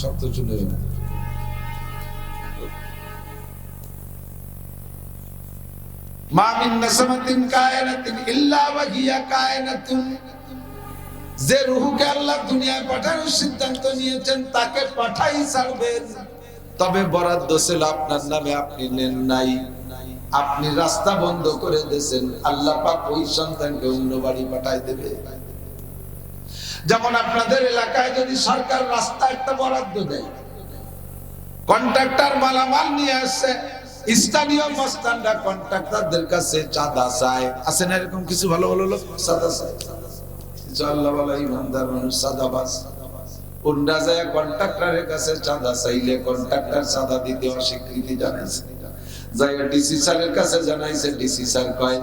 শব্দ শুনে মা মিন নাসমাতিন কায়নাতিন ইল্লা ওয়া হিয়া কায়নাতুন। যে রূহকে আল্লাহ দুনিয়ায় পাঠানোর সিদ্ধান্ত নিয়েছেন তাকে পাঠাই ছাড়বেন। তবে বরাদ্দ ছিল আপনার নামে, আপনি নেন নাই, আপনি রাস্তা বন্ধ করে দিয়েছেন। আল্লাহ পাক ওই সন্তানকে অন্য বাড়ি পাঠাই দেবে। যেমন আপনাদের এলাকায় যদি সরকার রাস্তা একটা বরাদ্দ দেয়, কন্ট্রাক্টর মালামাল নিয়ে আসছে, স্থানীয় মস্তানরা কন্ট্রাক্টরদের কাছে চাঁদা চায়। আছে না এরকম কিছু ভালো ভালো লোক চাঁদা চায়? আল্লাহওয়ালা ইমানদার মানুষ চাঁদাবাজ, ওনরা যায় কন্ট্রাক্টরের কাছে চাঁদা চাইলে কন্ট্রাক্টর চাঁদা দিতে অস্বীকৃতি জানাইছে। জায়গা ডিসি স্যারের কাছে জানাইছে, ডিসি স্যার কয়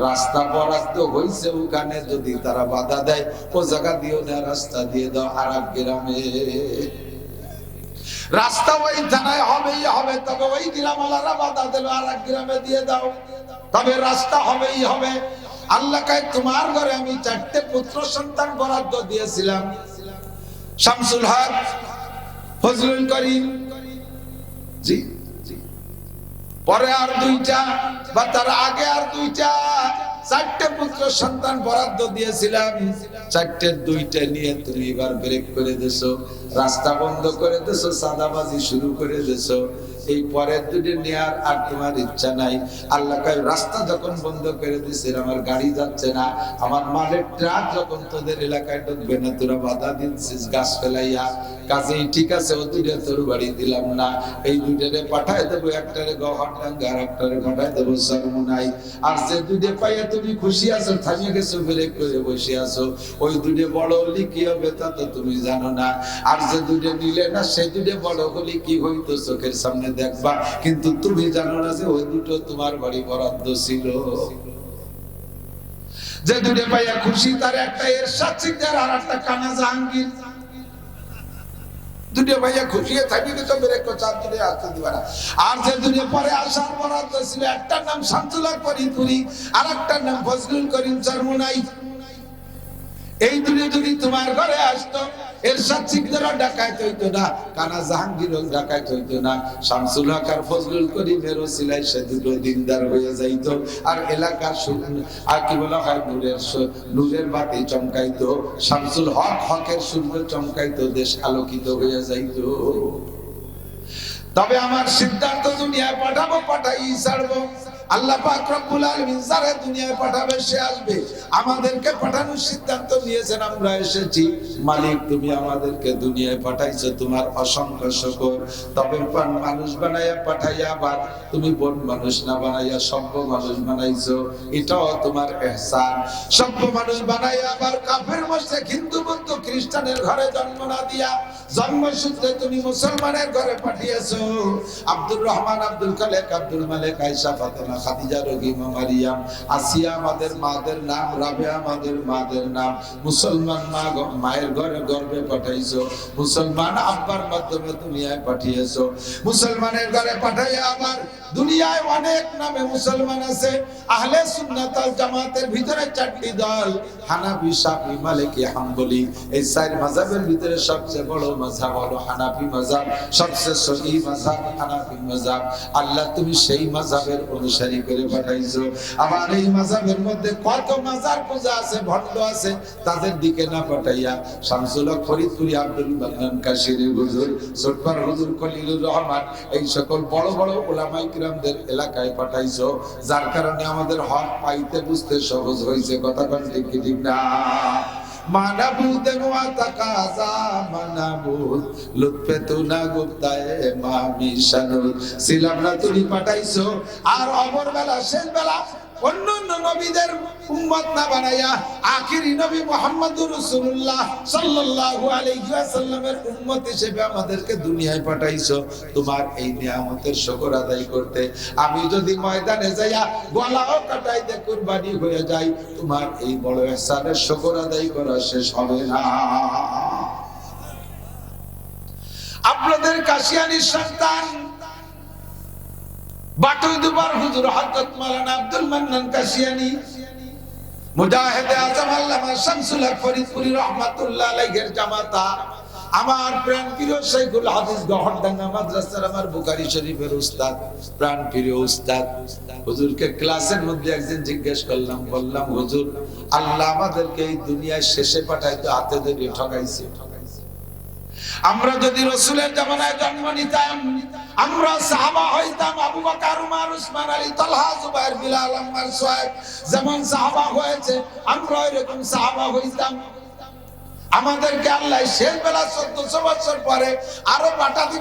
রাস্তা বরাদ্দ হইছে, ওখানে যদি তারা বাধা দেয় ও জায়গা দিও না, রাস্তা দিয়ে দাও আর এক গ্রামে। রাস্তা ওই থানায় হবেই হবে, তবে ওই গ্রামওয়ালারা বাধা দিল আর এক গ্রামে দিয়ে দাও, তবে রাস্তা হবেই হবে। আল্লাহ কয় তোমার ঘরে আমি 4টে পুত্র সন্তান বরাদ্দ দিয়েছিলাম, শামসুল হক, ফজলুল করিম, জি পরে আর 2টা বা তার আগে আর 2টা, 4টে পুত্র সন্তান বরাদ্দ দিয়েছিলাম। 4টের 2টা নিয়ে তুমি এবার ব্রেক করে দিয়েছো, রাস্তা বন্ধ করে দিয়েছো, চাঁদাবাজি শুরু করে দিয়েছো। এই পরের 2টা নেয়ার আর তোমার ইচ্ছা নাই। আল্লাহ কয় রাস্তা যখন বন্ধ করে দিয়েছে, আমার গাড়ি যাচ্ছে না, আমার মালের ট্রাক যখন তোদের এলাকায় ঢুকবে না, তোরা বাধা দিচ্ছিস গাছ ফেলাইয়া, কাজেই ঠিক আছে ও 2টা তোর বাড়ি দিলাম না, এই 2টারে পাঠায় দেবো, একটারে গহরডাঙ্গা আর একটারে পাঠায় দেবো সরমুনাই। আর যে 2টা পাইয়া তুমি খুশি আছো, থামিয়ে গেছো, ব্রেক করে বসে আছো, ওই 2টা বড় হলে কি হবে তা তো তুমি জানো না। আর যে 2টা নিলে না, সেই 2টা বড় হলে কি হইতো চোখের সামনে দেখবা, কিন্তু তুমি জানো না যে ওই 2টো তোমার বাড়ি বরাদ্দ ছিল। যে 2টা পাইয়া খুশি, তার একটা এরশাদ সিকদার আর একটা কানা জাহাঙ্গীর, 2টা ভাইয়া খুশিয়ে থাকি তো ব্রেক করে চাপ দিলে আসতে দিবা না। আর যে 2টা পরে আসার বরাদ্দ ছিল, একটার নাম শামসুল্লাহ করিমপুরি আর একটার নাম ফজলুল করিম চরমুনাই, এই 2টা যদি তোমার ঘরে আসতো, এরশাদ সিকদারও ডাকাইত হইতো না, কানা জাহাঙ্গীরও ডাকাইত হইতো না, শামসুল হক আর ফজলুল করিমের ওসিলায় সে 2টো দিনদার হয়ে যাইত। আর এলাকার আর কি বলা হয়, নূরের বাতি চমকাইতো, শামসুল হক হকের সূর্য চমকাইতো, দেশ আলোকিত হয়ে যাইত। তবে আমার সিদ্ধান্ত দুনিয়ায় পাঠাবো, পাঠাই ছাড়বো। আল্লাহ পাক রব্বুল আলামিন যারে দুনিয়ায় পাঠাবে সে আসবে। আমাদেরকে পাঠানোর সিদ্ধান্ত নিয়েছেন, আমরা এসেছি। মালিক তুমি আমাদেরকে দুনিয়ায় পাঠাইছো, তোমার অসংখ্য শুকর। তবে মানুষ বানাইয়া পাঠাইয়া আবার তুমি বন মানুষ না বানাইয়া সভ্য মানুষ বানাইছো, এটাও তোমার ইহসান। সভ্য মানুষ বানাইয়া আবার কাফের মুশরিক হিন্দু বৌদ্ধ খ্রিস্টানের ঘরে জন্ম না দিয়া জন্মসূত্রে তুমি মুসলমানের ঘরে পাঠিয়েছো। আব্দুর রহমান, আব্দুল খালেক, আব্দুল মালিক, আয়েশা, ফাতেমা, খাদিজা, রহিমা, মারিয়াম, আসিয়া আমাদের মাদের নাম, রাবেয়া আমাদের মাদের নাম। মুসলমান মা মায়ের ঘরে গর্ভে পাঠাইছো, মুসলমান আব্বার মাধ্যমে দুনিয়ায় পাঠিয়েছো। মুসলমানের ঘরে পাঠাইয়া আবার দুনিয়ায় অনেক নামে মুসলমান আছে। আহলে সুন্নাত ওয়াল জামাতের ভিতরে 4টি দল, হানাফি, শাফি, মালিকি, হাম্বলি। এই 4 মাযহাবের ভিতরে সবচেয়ে বড় মাযহাব হলো হানাফি মাযহাব, সবচেয়ে সহিহ মাযহাব হানাফি মাযহাব। আল্লাহ তুমি সেই মাযহাবের অনুসারী করে পাঠাইছো। আমার এই মাযহাবের মধ্যে কত মাজার পূজা আছে, ভণ্ড আছে, তাদের দিকে না পাঠাইয়া শামসুল হক ফরিদপুরি, আব্দুল মান্নান কাশিরি হুজুর, সুটপার হুজুর, খলিলুর রহমান, এই সকল বড় বড় উলামায়ে কিরামদের এলাকায় পাঠাইছো, যার কারণে আমাদের হক পাইতে বুঝতে সহজ হয়েছে। কথা কোন ঠিক কি ঠিক না? মানাবুদ ওয়া তাকাজা মানাবুদ লুৎফে তুনা গুপ্তায়ে মামিশানুর ছিলাম না, তুমি পাঠাইছো। আর অমর বেলা, শেষ বেলা অন্যান্য নবীদের উম্মত না বানাইয়া আখিরি নবী মুহাম্মদুর রাসূলুল্লাহ সাল্লাল্লাহু আলাইহি ওয়াসাল্লামের উম্মত হিসেবে আমাদেরকে দুনিয়ায় পাঠাইছো। তোমার এই নিয়ামতের শুকর আদায় করতে আমি যদি ময়দানে যাইয়া গলাও কাটাইতে কুরবানি হয়ে যাই, তোমার এই বড় ইহসানের শুকর আদায় করা শেষ হবে না। আপনাদের কাশিয়ানীর সন্তান বাটুই দুবার হুজুর হযরত মাওলানা আব্দুল মান্নান কাশিয়ানী, মুজাহিদে আজম আল্লামা শামসুল হক ফরিদপুরি রহমাতুল্লাহ আলাইহির জামাতা, আমার প্রাণ প্রিয় শাইখুল হাদিস গহরডাঙ্গা মাদ্রাসার আমার বুখারী শরীফের উস্তাদ, প্রাণ প্রিয় উস্তাদ হুজুরকে ক্লাসের মধ্যে একদিন জিজ্ঞেস করলাম, বললাম হুজুর, আল্লাহ আমাদেরকে এই দুনিয়ায় শেষে পাঠাইতো হাতে ধরে ঠকাইছে। আমরা যদি রাসূলের জামানায় জন্ম নিতাম, আমরা সাহাবা হইতাম, আবু বকর, উমর, উসমান, আলী, তালহা, জুবাইর, বিলাল, আম্মার, সুহাইব যেমন সাহাবা হয়েছে, আমরা এরকম সাহাবা হইতাম। আমাদেরকে আল্লাহ শেষ বেলা 1400 বছর পরে আরো বাটাতি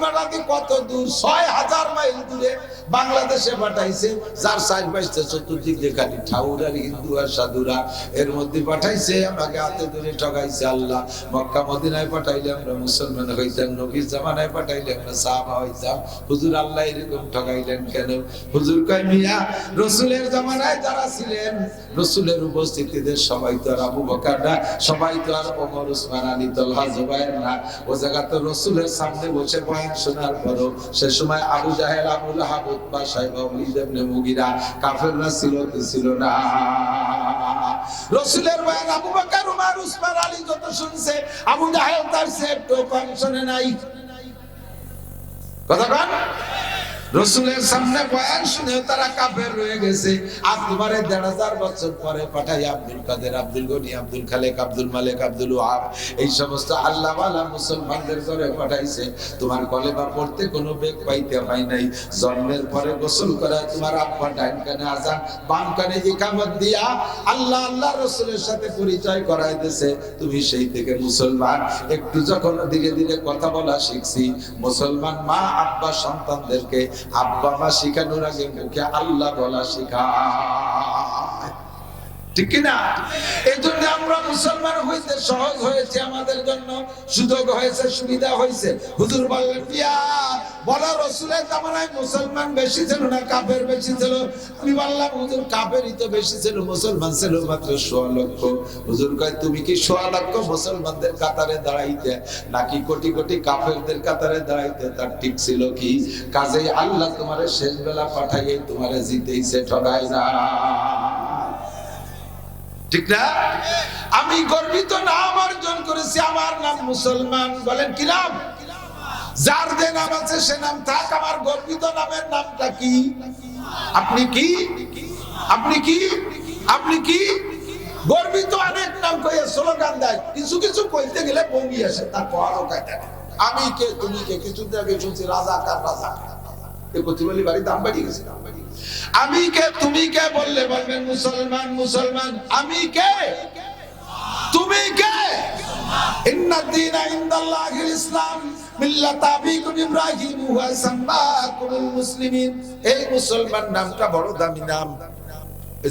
কত দূর, 6000 মাইল দূরে বাংলাদেশে পাঠাইছে, যার সাইজ পাইছে চতুর্দিক দিয়ে খালি ঠাউর আর হিন্দু আর সাধুরা, এর মধ্যে পাঠাইছে, আমাকে হাতে ধরে ঠকাইছে আল্লাহ। মক্কা মদিনায় পাঠাইলে আমরা মুসলমান হইতাম, নবীর জামানায় পাঠাইলে আমরা সাহাবা হইতাম। হুজুর আল্লাহ এরকম ঠকাইলেন কেন? হুজুর কয়, মিয়া রাসূলের জামানায় যারা ছিলেন, রাসূলের উপস্থিতিতে সবাই তো আর আবু বকর না, সবাই তো আর ওমর, উসমান, আলী, তালহা, জুবাইর না। ও জায়গাতে রাসূলের সামনে বসে বয়ান শোনার পরও সে সময় আবু জাহেল, আবু লাহাব, উতবা, শাইবা, ওয়ালিদ ইবনে মুগিরা কাফেররা ছিল কি ছিল না? রাসূলের বয়ান আবু বকর, উমর, উসমান, আলী যত শুনছে, আবু জাহেল তার সে একটু কম শুনে নাই। কথা কন? রাসূলের সামনে বয়ান শুনে তারা কাফের রয়ে গেছে। আর তোমারে 1500 বছর পরে পাঠাই আব্দুল কাদের, আব্দুল গনি, আব্দুল খালেক, আব্দুল মালিক, আব্দুল ওয়াহাব এই সমস্ত আল্লাহওয়ালা মুসলমানদের ঘরে পাঠাইছে। তোমার কলেমা পড়তে কোনো বেগ পাইতে হয় নাই। জন্মের পরে গোসল করা তোমার আব্বা ডাইন কানে আযান, বাম কানে ইকামত দিয়া আল্লাহ আল্লাহ রাসূলের সাথে পরিচয় করায় দিয়েছে। তুমি সেই থেকে মুসলমান। একটু যখন ধীরে ধীরে কথা বলা শিখছি, মুসলমান মা আব্বা সন্তানদেরকে আব্বা মা শিখানোর আগে মুখে আল্লাহ বলা শিখায়, ঠিক কিনা? এই জন্য আমরা মুসলমান হইতে সহজ হয়েছে, আমাদের জন্য সুযোগ হয়েছে, সুবিধা হয়েছে। হুজুর বললেন, পিয়া বলো রাসূলের জামানায় মুসলমান বেশি ছিল না কাফের বেশি ছিল? আমি বললাম, হুজুর কাফেরই তো বেশি ছিল, মুসলমান ছিল মাত্র 1.5 লক্ষ। হুজুর কয়, তুমি কি 1.5 লক্ষ মুসলমানদের কাতারে দাঁড়াইতে নাকি কোটি কোটি কাফেরদের কাতারে দাঁড়াইতে? তার ঠিক ছিল কি? কাজেই আল্লাহ তোমারে শেষ বেলা পাঠাইয়ে তোমারে জিতেইছে, ঠকায় না, ঠিক না? আমি গর্বিত নাম অর্জন করেছি, আমার নাম মুসলমান। বলেন কি নাম? যার যে নাম আছে সে নাম থাক, আমার গর্বিত নামের নামটা কি? আপনি কি? আপনি কি? আপনি কি? গর্বিত অনেক নাম কইয়া স্লোগান দেয়, কিছু কিছু কইতে গেলে বমি আসে, তা কোয়ারও কাটা। আমি কে, তুমি কে? কিছু আগে শুনছি রাজাকার, রাজাকার এই প্রতিবালী বাড়ি দাম বাড়িয়ে গেছে। আমি কে, তুমি কে বললে বলবেন মুসলমান, মুসলমান। আমি কে, তুমি কে? ইন্নাদ দীনা ইনদাল্লাহিল ইসলাম মিল্লাত আবিকুম ইব্রাহিম ওয়া সাম্মাকুমুল মুসলিমিন। এই মুসলমান নামটা বড় দামি নাম।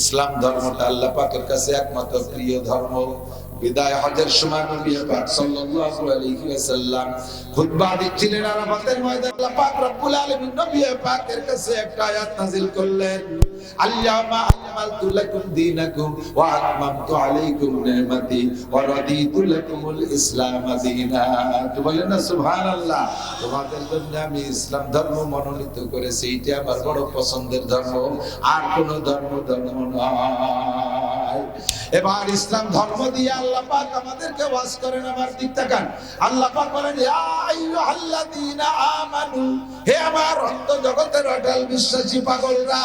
ইসলাম ধর্মটা আল্লাহ পাকের কাছে একমাত্র প্রিয় ধর্ম। বিদায় হজের সময় নবী পাক সাল্লাল্লাহু আলাইহি ওয়াসাল্লাম খুতবা দিচ্ছিলেন আরাফাতের ময়দানে। আল্লাহ পাক রব্বুল আলামিন নবী পাকের কাছে একটা আয়াত নাযিল করলেন, আল-ইয়াওমা আকমালতু লাকুম দীনাকুম ওয়া আতমামতু আলাইকুম নি'মাতি ওয়া রাদিতু লাকুমুল ইসলাম দীনা। তো বলেন না সুবহানাল্লাহ, তোমাদের জন্য আমি ইসলাম ধর্ম মনোনীত করেছি, এটা আমার বড় পছন্দের ধর্ম, আর কোন ধর্ম নয়। এবার ইসলাম ধর্ম দিয়ে আল্লাহ পাক আমাদেরকে ওয়াজ করেন। আমার দিক তাকান, আল্লাহ পাক বলেন, ইয়া আইয়ুহাল্লাযীনা আমানু, হে আমার অন্ত জগতের অটল বিশ্বাসী পাগলরা,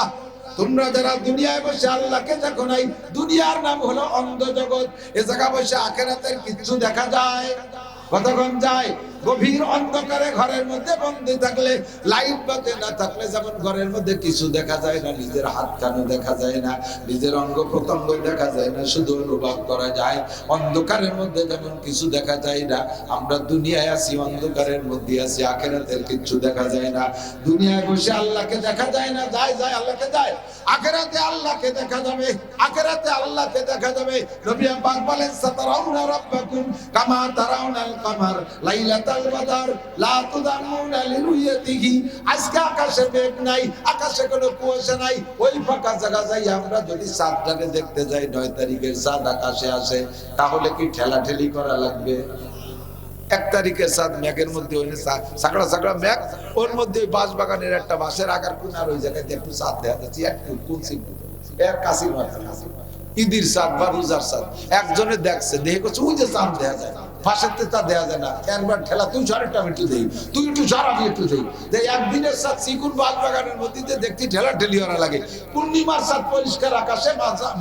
তোমরা যারা দুনিয়ায় বসে আল্লাহকে দেখো নাই, দুনিয়ার নাম হলো অন্ধ জগৎ। এ জায়গা বসে আখিরাতের কিছু দেখা যায়? কতক্ষণ যায়? গভীর অন্ধকারে ঘরের মধ্যে বন্দী থাকলে, লাইট বাতি না থাকলে যেমন ঘরের মধ্যে কিছু দেখা যায় না, নিজের হাত কানও দেখা যায় না, নিজের অঙ্গ প্রত্যঙ্গ দেখা যায় না, শুধু অনুভব করা যায়। অন্ধকারের মধ্যে যেমন কিছু দেখা যায় না, আমরা দুনিয়ায় আছি, অন্ধকারের মধ্যে আছি, আখিরাতের কিছু দেখা যায় না। দুনিয়ায় বসে আল্লাহকে দেখা যায় না, যায় যায় আল্লাহকে যায়। আখিরাতে আল্লাহকে দেখা যাবে, আখিরাতে আল্লাহকে দেখা যাবে। নবী পাক বলেন, সাতারাউনা রাব্বাকুম কামা তারাউনাল কামার লাইলাতাল বাদর লা তুদামুনা লিরুয়াতিহি। আজকে আকাশে মেঘ নাই, আকাশে কোনো কুয়াশা নাই, ওই ফাঁকা জায়গা যাই আমরা যদি চাঁদটাকে দেখতে যাই, 9 তারিখের চাঁদ আকাশে আসে, তাহলে কি ঠেলাঠেলি করা লাগবে? 1 তারিখের চাঁদ মেঘের মধ্যে ওই সাকড়া সাকড়া মেঘ, ওর মধ্যে বাঁশ বাগানের একটা বাঁশের আকার কোনার ওই জায়গায় একটু চাঁদ দেখা যাচ্ছে, একটু কুলসি এর কাশির মাত্রা। ঈদের চাঁদ বা রোজার চাঁদ একজনে দেখছে, দেখে করছে ওই যে চাঁদ দেখা যায়, ফাঁসেতে তা দেওয়া যায় না, একবার ঠেলা তুই সরেরটা একটু দেই, তুই একটু সর আমি একটু দেই, যে একদিনের সাথে চিকুন বাগ বাগানের মধ্যে দেখতে ঠেলা ঠেলি ওরা লাগে। পূর্ণিমার সাথ পরিষ্কার আকাশে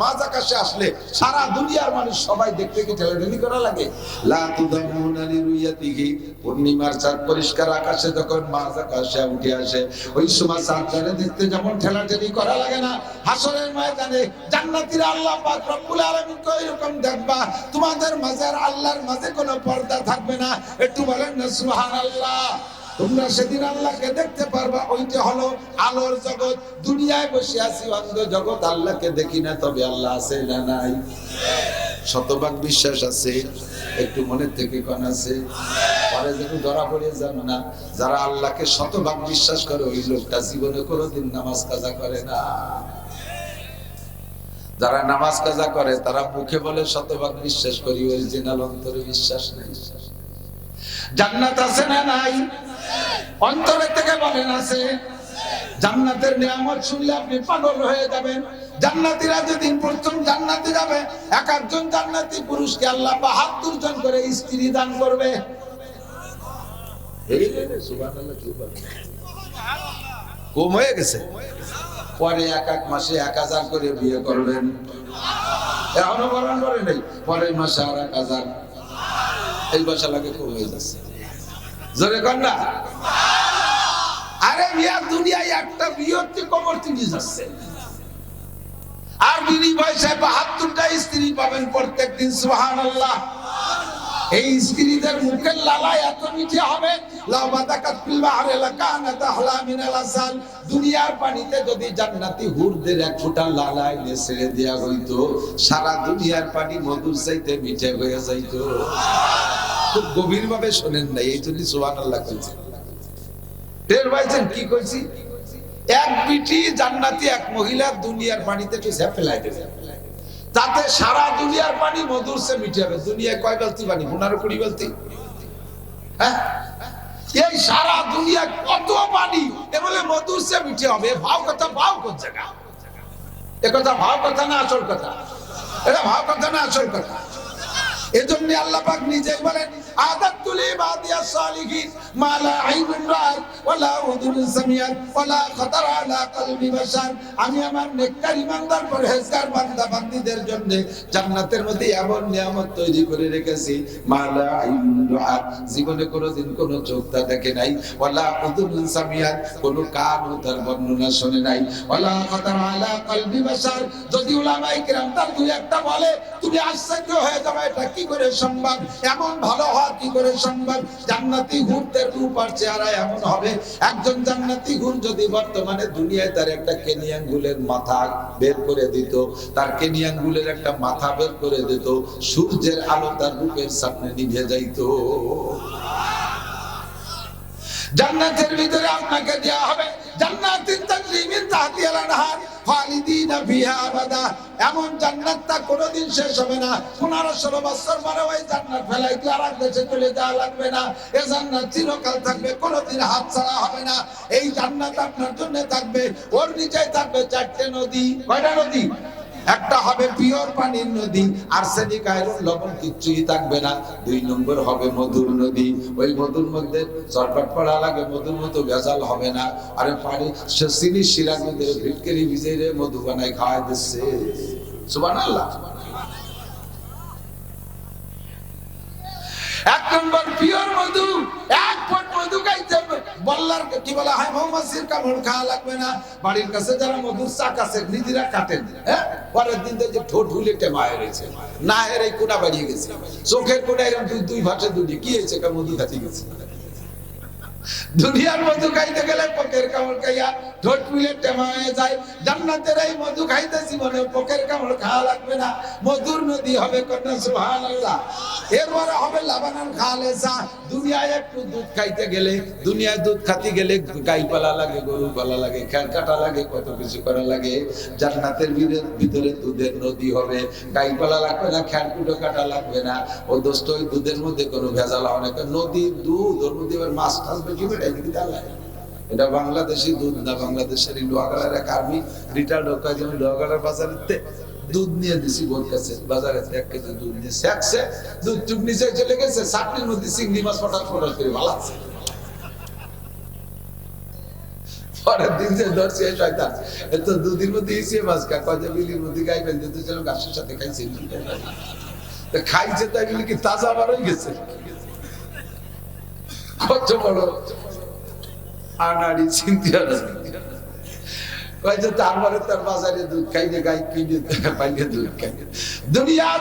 মাঝ আকাশে আসলে সারা দুনিয়ার মানুষ সবাই দেখতে কি ঠেলা ঠেলি করা লাগে? লা তুদামুনা লিরুয়াতিহি, পূর্ণিমার সাথ পরিষ্কার আকাশে যখন মাঝ আকাশে উঠে আসে ওই সময় চাঁদটারে দেখতে যেমন ঠেলা ঠেলি করা লাগে না, হাসরের ময়দানে জান্নাতীরা আল্লাহ পাক রব্বুল আলামিন কই এরকম দেখবা তোমাদের মাঝে আর আল্লাহর মাঝে কোনো পর্দা থাকবে না। একটু বলেন না সুবহানাল্লাহ। তোমরা সেদিন আল্লাহকে দেখতে পারবা। ওইটা হলো আলোর জগৎ। দুনিয়ায় বসে আছি অন্ধ জগৎ, আল্লাহকে দেখি না, তবে আল্লাহ আছে না নাই? শতভাগ বিশ্বাস আছে? একটু মনের থেকে কোন আছে? পরে যেন ধরা পড়ে যান না। যারা আল্লাহকে শতভাগ বিশ্বাস করে ওই লোকটা জীবনে কোনোদিন নামাজ কাজা করে না। যারা নামাজ কাজা করে তারা মুখে বলে শতভাগ বিশ্বাস করি, অরিজিনাল অন্তরে বিশ্বাস নেই। জান্নাত আছে না নাই? অন্তরে থেকে বলেন আছে। জান্নাতের নিয়ামত শুনলে আপনি পাগল হয়ে যাবেন। জান্নাতীরা যেদিন প্রথম জান্নাতে যাবে, এক একজন জান্নাতি পুরুষকে আল্লাহ ৭২ জন করে স্ত্রী দান করবে। কম হয়ে গেছে। পরে এক এক মাসে ১০০০ করে বিয়ে করবেন। এখনো বরণ করে নেই, পরের মাসে আর ১০০০। এই বাসা লাগে কম হয়ে যাচ্ছে। জোরে কর না। আরে মিয়া, দুনিয়ায় একটা বিয়েতে কবর তিনি যাচ্ছে, আর বিনিময় ৭২টা স্ত্রী পাবেন প্রত্যেকদিন। সুবহানাল্লাহ। এই স্ত্রীদের মুখের লালা এত মিঠে হবে, দুনিয়ার পানিতে যদি জান্নাতি হুরদের এক ফোঁটা লালা এনে ছেড়ে দেয়া হইতো, সারা দুনিয়ার পানি মধুর চাইতে মিঠে হয়ে যাইতো। খুব গভীর ভাবে শোনেন নাই, এই জন্য সুবহানাল্লাহ কইছেন। টের পাইছেন কি কইছি? এক বিটি জান্নাতি এক মহিলা দুনিয়ার পানিতে একটু ফেলাই দেবে, তাতে সারা দুনিয়ার পানি মধুর সে মিঠে হবে। দুনিয়ায় কয় বালতি পানি? 15-20 বালতি। হ্যাঁ, এই সারা দুনিয়া কত পানি, এ বলে মধুর সে মিঠে হবে। ভাব কথা, ভাব কোন জায়গা? এ কথা ভাব কথা না আসল কথা? এটা ভাব কথা না আসল কথা? এজন্য আল্লাহ পাক নিজেই বলেন, আদাতুল ইবাদিয়াস সালিহিন মা লা আইনুন রাআত ওয়া লা উযুনুন সামিআত ওয়া লা খাতারা আলা কলবি বাশার। আমি আমার নেককার ইমানদার পরহেজগার বান্দা বান্দীদের জন্য জান্নাতের মধ্যে এমন নিয়ামত তৈরি করে রেখেছি, মা লা আইনুন রাআত, জীবনে কোনোদিন কোনো চোখ তা দেখে নাই, ওয়া লা উযুনুন সামিআত, কোনো কানও তার বর্ণনা শুনে নাই, ওয়া লা খাতারা আলা কলবি বাশার। যদি উলামায়ে কিরাম তার দুই একটা বলে, তুমি আশ্চর্য হয়ে যাবে, এটা কি করে সম্ভব? এমন ভালো হওয়া কি করে সম্ভব? জান্নাতি হুরদের রূপ আর চেহারা এমন হবে। একজন জান্নাতি হুর যদি বর্তমানে দুনিয়ায় তার একটা কেনিয়াঙ্গুলের মাথা বের করে দিত, তার কেনিয়াঙ্গুলের একটা মাথা বের করে দিত, সূর্যের আলো তার রূপের সামনে নিভে যাইত। জান্নাতের ভিতরে আপনাকে দেয়া হবে জান্নাতিন তাজরি মিন তাহতিহাল আনহার খালিদিনা ফিহা আবাদা। এমন জান্নাতটা কোনোদিন শেষ হবে না। 15-16 বছর পরে ওই জান্নাত ফেলাই দিয়ে আরেক দেশে চলে যাওয়া লাগবে না। এই জান্নাত চিরকাল থাকবে, কোনোদিন হাত ছাড়া হবে না। এই জান্নাত আপনার জন্য থাকবে। ওর নিচেই থাকবে 4টে নদী। কয়টা নদী? একটা হবে পিওর পানির নদী, আর্সেনিক আয়রন লবণ কিচ্ছুই থাকবে না। 2 নম্বর হবে মধুর নদী। ওই মধুর মধ্যে চটপট পড়া লাগে, মধুর মতো ভেজাল হবে না। আরে পানি চিনি শিরা মধ্যে ভিটকেরি ভিজে মধু বানায় খাওয়াই দিচ্ছে। সুবহানাল্লাহ। 1 নম্বর পিওর মধু। 1 ফুট মধু খাইতে বল্লার কি বলা হয়, মৌমাছির কামড় খাওয়া লাগবে না। বাড়ির কাছে যারা মধুর চাক আছে নিজেরা কাটেন, হ্যাঁ, পরের দিন যে ঠোঁট হুলে টেমা হয়েছে, না এর এই কোনা বাড়িয়ে গেছে, চোখের কোনা এরকম দুই ভাষে দুটি কি হয়েছে, মধু খাতে গেছে। দুনিয়ার মধু খাইতে গেলে পোকের কামড় খাইয়া ঠোঁট মিলে টেমা হয়ে যায়। জান্নাতের এই মধু খাইতে জীবনে পোকের কামড় খাওয়া লাগবে না। মধুর নদী হবে, কন্যা সুবহানাল্লাহ। এরপরে হবে লাবানান খালেসা। দুনিয়ায় একটু দুধ খাইতে গেলে, দুনিয়ায় দুধ খাতে গেলে গাই পালা লাগে, গরু পালা লাগে, খের কাটা লাগে, কত কিছু করা লাগে। জান্নাতের ভিতরে দুধের নদী হবে, গাই পালা লাগবে না, খের কুটো কাটা লাগবে না। ও দোস্ত, ওই দুধের মধ্যে কোনো ভেজাল হবে না। নদীর দুধ, ওর মধ্যে মাছ টাছ বেশি বেড়ে লাগে। এটা বাংলাদেশি দুধ না, বাংলাদেশের লোহাগাড়ার এক আর্মি রিটায়ার্ড হোক, লোহাগাড়ার বাজারে দুধ নিয়ে দিছি বোর কাছে বাজারে 1 কেজি দুধ নিয়ে সেকছে, দুধ চুপ নিচে চলে গেছে, চাটনির মধ্যে চিংড়ি মাছ ফটাস ফটাস করে ভালাচ্ছে। পরের দিন যে ধরছে শয়তান, এত দুধের মধ্যে ইসে মাছ খা, কয় যে বিলির মধ্যে গাই বেঁধে তো চলো গাছের সাথে খাইছে, খাইছে তাই বলে কি তাজা আবার হয়ে গেছে। কত বড় আনাড়ি চিন্তা, তারপরে তার বাজারে দুধ খাইলে গাই কিনে পাইলে দুধ খাই। দুনিয়ার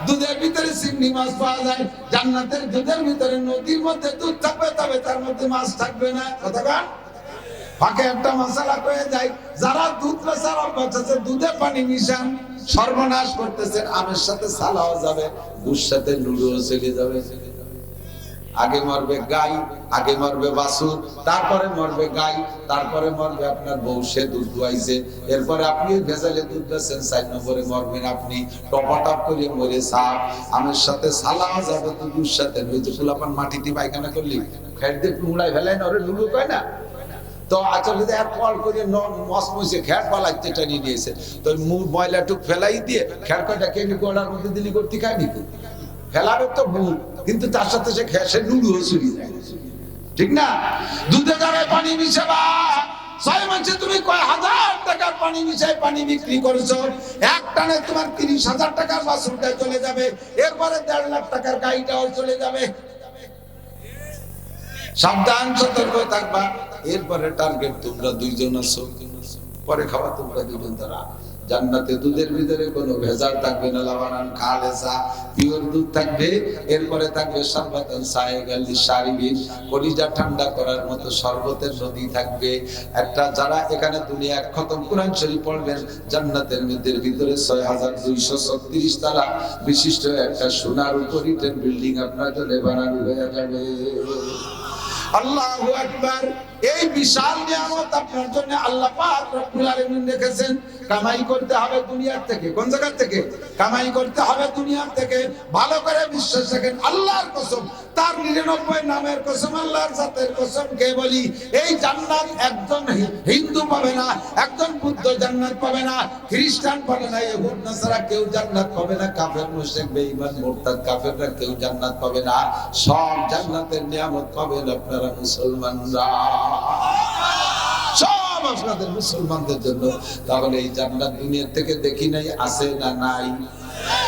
দুধের ভিতরে চিংড়ি মাছ পাওয়া যায়, জান্নাতের দুধের ভিতরে নদীর মধ্যে দুধ থাকবে, তবে তার মধ্যে মাছ থাকবে না। কতক্ষণ ফাঁকে একটা মশলা হয়ে যায়। যারা দুধ বেচার অভ্যাস আছে, দুধে পানি মিশান, সর্বনাশ করতেছেন। আমের সাথে সালাও যাবে, গুড় সাথে লুডুও চলে যাবে। আগে মরবে গাই, আগে মরবে বাছুর, তারপরে মরবে গাই, তারপরে মরবে আপনার বউ, সে দুধ দুয়াইছে। এরপরে আপনি ভেজালে দুধ বেচেন, 4 নম্বরে মরবেন আপনি, টপাটপ করে মরে সাপ। আমের সাথে সালাও যাবে, দুধের সাথে নইতে ফুলাপান মাটিতে পায়খানা করলি খেট দিয়ে মুড়াই ফেলাই না, ওরে লুডু কয় না। তো আসলে এক কল করে মসমসে খেট পালাইতে টানিয়ে দিয়েছে, তো ময়লা টুক ফেলাই দিয়ে খেট কয়টা কেটে গোড়ার মধ্যে দিলি করতে খায়নি তো ফেলাবে তো ভুল, কিন্তু তার সাথে সে সে লুডুও চুরি যায়, ঠিক না? দুধে যাবে পানি মিশাবা, 6 মাসে তুমি কয় হাজার টাকার পানি মিশাই পানি বিক্রি করেছো, এক টানে তোমার 30,000 টাকার বাছুরটা চলে যাবে, এরপরে 1.5 লাখ টাকার গাড়িটাও চলে যাবে। সাবধান, সতর্ক থাকবা। এরপরে টার্গেট তোমরা 2 জন আছো, পরে খাওয়া তোমরা 2 জন। তারা জান্নাতে দুধের ভিতরে কোনো ভেজাল থাকবে না, লাবানান খালেসা, পিওর দুধ থাকবে। এরপরে থাকবে শারবাতান সায়েগাল লিশারিবিন, কলিজা ঠান্ডা করার মতো শরবতের নদী থাকবে একটা। যারা এখানে দুনিয়া এক খতম কোরআন শরীফ পড়বেন, জান্নাতের ভিতরে 6236 তালা বিশিষ্ট একটা সোনার উপরিটের বিল্ডিং আপনার জন্য বানানো হয়ে যাবে। আল্লাহু আকবার। এই বিশাল নিয়ামত আপনার জন্য আল্লাহ পাক রব্বুল আলামিন রেখেছেন। কামাই করতে হবে দুনিয়ার থেকে। কোন জায়গা থেকে কামাই করতে হবে? দুনিয়ার থেকে। ভালো করে বিশ্বাস রাখেন, আল্লাহর কসম, তার 99 নামের কসম, আল্লাহর জাতের কসম কে বলি, এই জান্নাত একজন হিন্দু পাবে না, একজন বুদ্ধ জান্নাত পাবে না, খ্রিস্টান পাবে না, ইহুদ নাসারা কেউ জান্নাত পাবে না, কাফের মুশরিক বেঈমান মুরতাদ কাফেররা কেউ জান্নাত পাবে না। সব জান্নাতের নিয়ামত পাবেন আপনারা মুসলমানরা, সব আপনাদের মুসলমানদের জন্য। তাহলে এই জান্নাত দুনিয়ার থেকে দেখি নাই, আছে না নাই?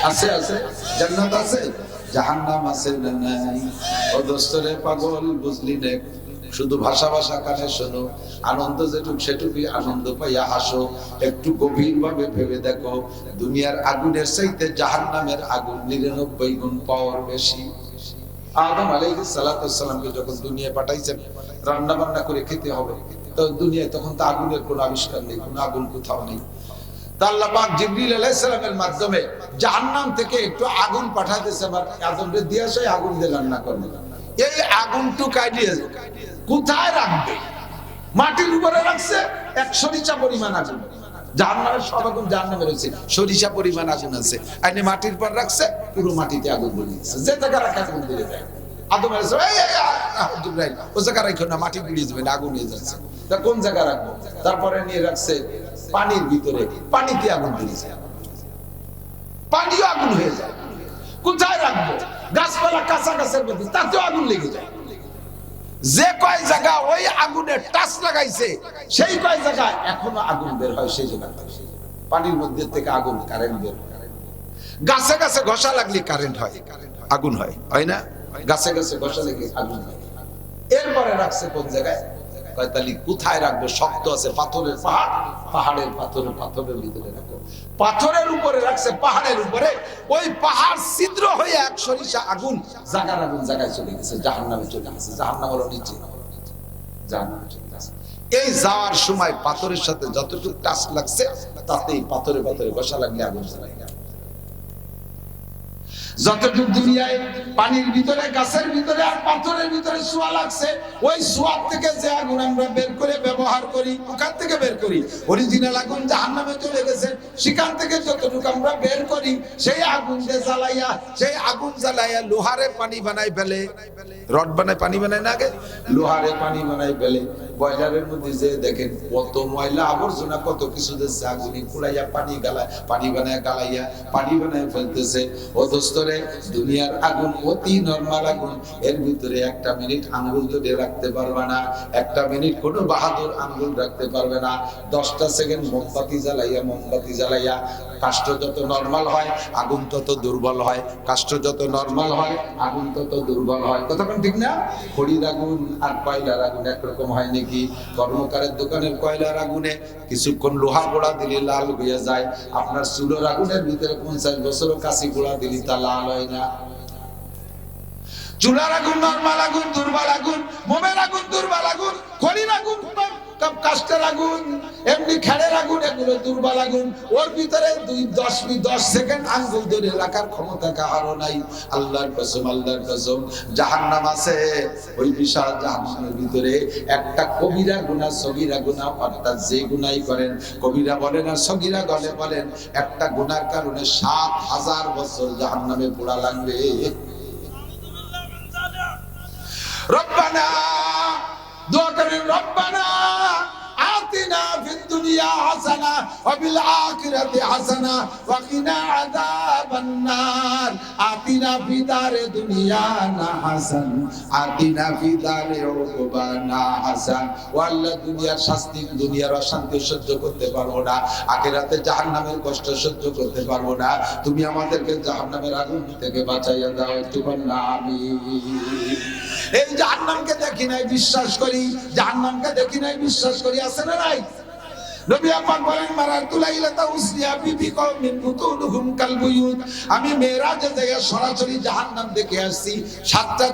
আছে, আছে। জান্নাত আছে, জাহান্নাম আছে না নাই? ও দোস্তরে পাগল, বুঝলি না? শুধু ভাষা ভাষা কানে শোনো, আনন্দ যেটুক সেটুকুই আনন্দ পাইয়া হাসো। একটু গভীর ভাবে ভেবে দেখো, দুনিয়ার আগুনের চাইতে জাহান্নামের আগুন 99 গুণ পাওয়ার বেশি। আদম আলাইহিস সালাতু ওয়াস সালামকে যখন দুনিয়ায় পাঠাইছেন রান্না বান্না করে খেতে হবে, তো দুনিয়ায় তখন তো আগুনের কোনো আবিষ্কার নেই, কোনো আগুন কোথাও নেই। তা আল্লাহ পাক জিবরিল আলাইহিস সালামের মাধ্যমে জাহান্নাম থেকে একটু আগুন পাঠাইতেছে, আমার আদমকে দিয়ে আসে আগুন দিয়ে রান্না করবে। এই আগুনটু কাটিয়ে কোথায় রাখবে? মাটির উপরে রাখছে, 1 সরিষা পরিমাণ আগুন। জাহান্নামের সব আগুন জাহান্নামে রয়েছে, সরিষা পরিমাণ আগুন আছে। আইনে মাটির পর রাখছে, পুরো মাটিতে আগুন জ্বলছে, যে জায়গা রাখা আগুন জ্বলে যায়। আদম আলাইহিস সালাম জিবরাইল ও জায়গা রাখো না, মাটি পুড়িয়ে যাবে, আগুন হয়ে যাচ্ছে। তা কোন জায়গা রাখবো? তারপরে নিয়ে রাখছে পানির ভিতরে, পানিতে আগুন জ্বলে যায়, পানিও আগুন হয়ে যায়। কোথায় রাখবো? গাছপালা কাঁচা গাছের মধ্যে, তাতেও আগুন লেগে যায়। যে কয় জায়গা ওই আগুনের টাচ লাগাইছে, সেই কয় জায়গা এখনো আগুন বের হয়, সেই জায়গা পানির মধ্যে থেকে আগুন, কারেন্ট বের হয়। গাছে গাছে ঘষা লাগলে কারেন্ট হয়, আগুন হয়, হয় না? গাছে গাছে ঘষা লেগে আগুন হয়। এরপরে রাখছে কোন জায়গায়? কয়তালি কোথায় রাখবো? শক্ত আছে, পাথরের পাহাড়, পাহাড়ের পাথরের ভিতরে রাখবো। পাথরের উপরে রাখছে, পাহাড়ের উপরে। ওই পাহাড় ছিদ্র হয়ে 1 সরিষা আগুন, জায়গার আগুন জায়গায় চলে গেছে, জাহান্নামে চলে গেছে। জাহান্নাম হলো নিচে, জাহান্নামে চলে গেছে। এই যাওয়ার সময় পাথরের সাথে যতটুকু টাচ লাগছে, তাতেই পাথরে পাথরে ঘষা লাগলে আগুন জ্বালাই গেল। যতটুকু দুনিয়ায় পানির ভিতরে, গাছের ভিতরে আর পাথরের ভিতরে সোয়া লাগছে, ওই সোয়ার থেকে যে আগুন আমরা বের করে ব্যবহার করি, ওখান থেকে বের করি। অরিজিনাল আগুন জাহান্নামে চলে গেছে, সেখান থেকে যতটুকু আমরা বের করি, সেই আগুন যে জ্বালাইয়া, সেই আগুন জ্বালাইয়া লোহারে পানি বানাই ফেলে, রড বানায় পানি বানায় না, আগে লোহারে পানি বানাই ফেলে। বয়লারের মধ্যে যে দেখেন কত ময়লা আবর্জনা, কত কিছু দিচ্ছে, আগুনে পুড়াইয়া পানি গালাইয়া পানি বানায় ফেলতেছে। ও দোস্তরে, দুনিয়ার আগুন অতি নরমাল আগুন, এর ভিতরে একটা মিনিট আঙ্গুল ধরে রাখতে পারবে না, একটা মিনিট কোনো বাহাদুর আঙ্গুল রাখতে পারবে না। 10টা সেকেন্ড মোমবাতি জ্বালাইয়া কাষ্ঠ যত নরমাল হয় আগুন তত দুর্বল হয়, কাষ্ঠ যত নরমাল হয় আগুন তত দুর্বল হয়। কতক্ষণ ঠিক না? খড়ির আগুন আর কয়লার আগুন একরকম হয় নাকি? কর্মকারের দোকানের কয়লার আগুনে কিছুক্ষণ লোহা পোড়া দিলে লাল হয়ে যায়, আপনার চুলোর আগুনের ভিতরে 50 বছরও কাশি পোড়া দিলে তা লাল হয় না। চুলার আগুন নরমাল আগুন, দুর্বল আগুন, মোমের আগুন দুর্বল আগুন, খড়ির আগুন কাষ্ঠের আগুন, এমনি খেড়ের আগুন, এগুলো দুর্বল আগুন। ওর ভিতরে 10 সেকেন্ড আঙ্গুল ধরে রাখার ক্ষমতা কারো নাই। আল্লাহর কসম জাহান্নাম আছে, ওই বিশাল জাহান্নামের ভিতরে একটা কবিরা গুনাহ সগীরা গুনাহ, অর্থাৎ যে গুনাহই করেন, কবিরা বলেন আর সগীরা বলেন, একটা গুনার কারণে 7000 বছর জাহান্নামে পোড়া লাগবে। রব্বানা, দোয়া করেন, রব্বানা আতিনা ফিদ দুনিয়া হাসানা ওয়া ফিল আখিরাতি হাসানা ওয়া কিনা আযাবান নার। আতিনা ফি দারে দুনিয়ানা হাসান, আতিনা ফি দারে উকবানা হাসান। ও আল্লাহ, দুনিয়ার শাস্তি, দুনিয়ার অশান্তি সহ্য করতে পারবো না, আখিরাতে জাহান্নামের কষ্ট সহ্য করতে পারবো না, তুমি আমাদেরকে জাহান্নামের আগুন থেকে বাঁচাইয়া দাও। একটু বলেন আমিন। এই জাহান্নামকে দেখি নাই বিশ্বাস করি, জাহান্নামকে দেখি নাই বিশ্বাস করি, আছে না নাই? নবী পাক বলেন, মারাতুল লাইলাতা উসরিয়া বিবি কওমিন বুতুনহুম কালবুয়ুত। আমি মেরাজে থেকে সরাসরি জাহান্নাম দেখে আসছি। 7টা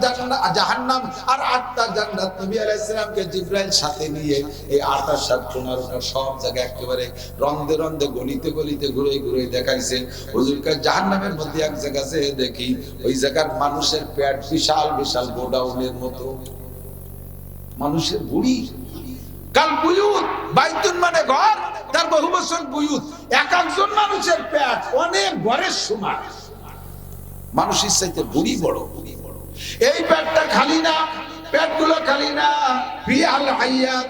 জাহান্নাম আর 8টা জান্নাত। নবী আলাইহিস সালামকে জিবরাইল সাথে নিয়ে এই 8 আর 7 15টা সব জায়গা একেবারে রন্দে রন্দে গলিতে গলিতে ঘুরে দেখাইছে। হুজুর কা জাহান্নামের মধ্যে এক জায়গা আছে দেখি, ওই জায়গার মানুষের পেট বিশাল বিশাল গোডাউনের মতো, মানুষের বুড়ি। কাল বুয়ুত, বাইতুন মানে ঘর, তার বহু বচন বুয়ুত। এক একজন মানুষের পেট অনেক ঘরের সমান, মানুষের চাইতে বুড়ি বড়। এই পেটটা খালি না, পেটগুলো খালি না, ফিয়াল হাইয়াত,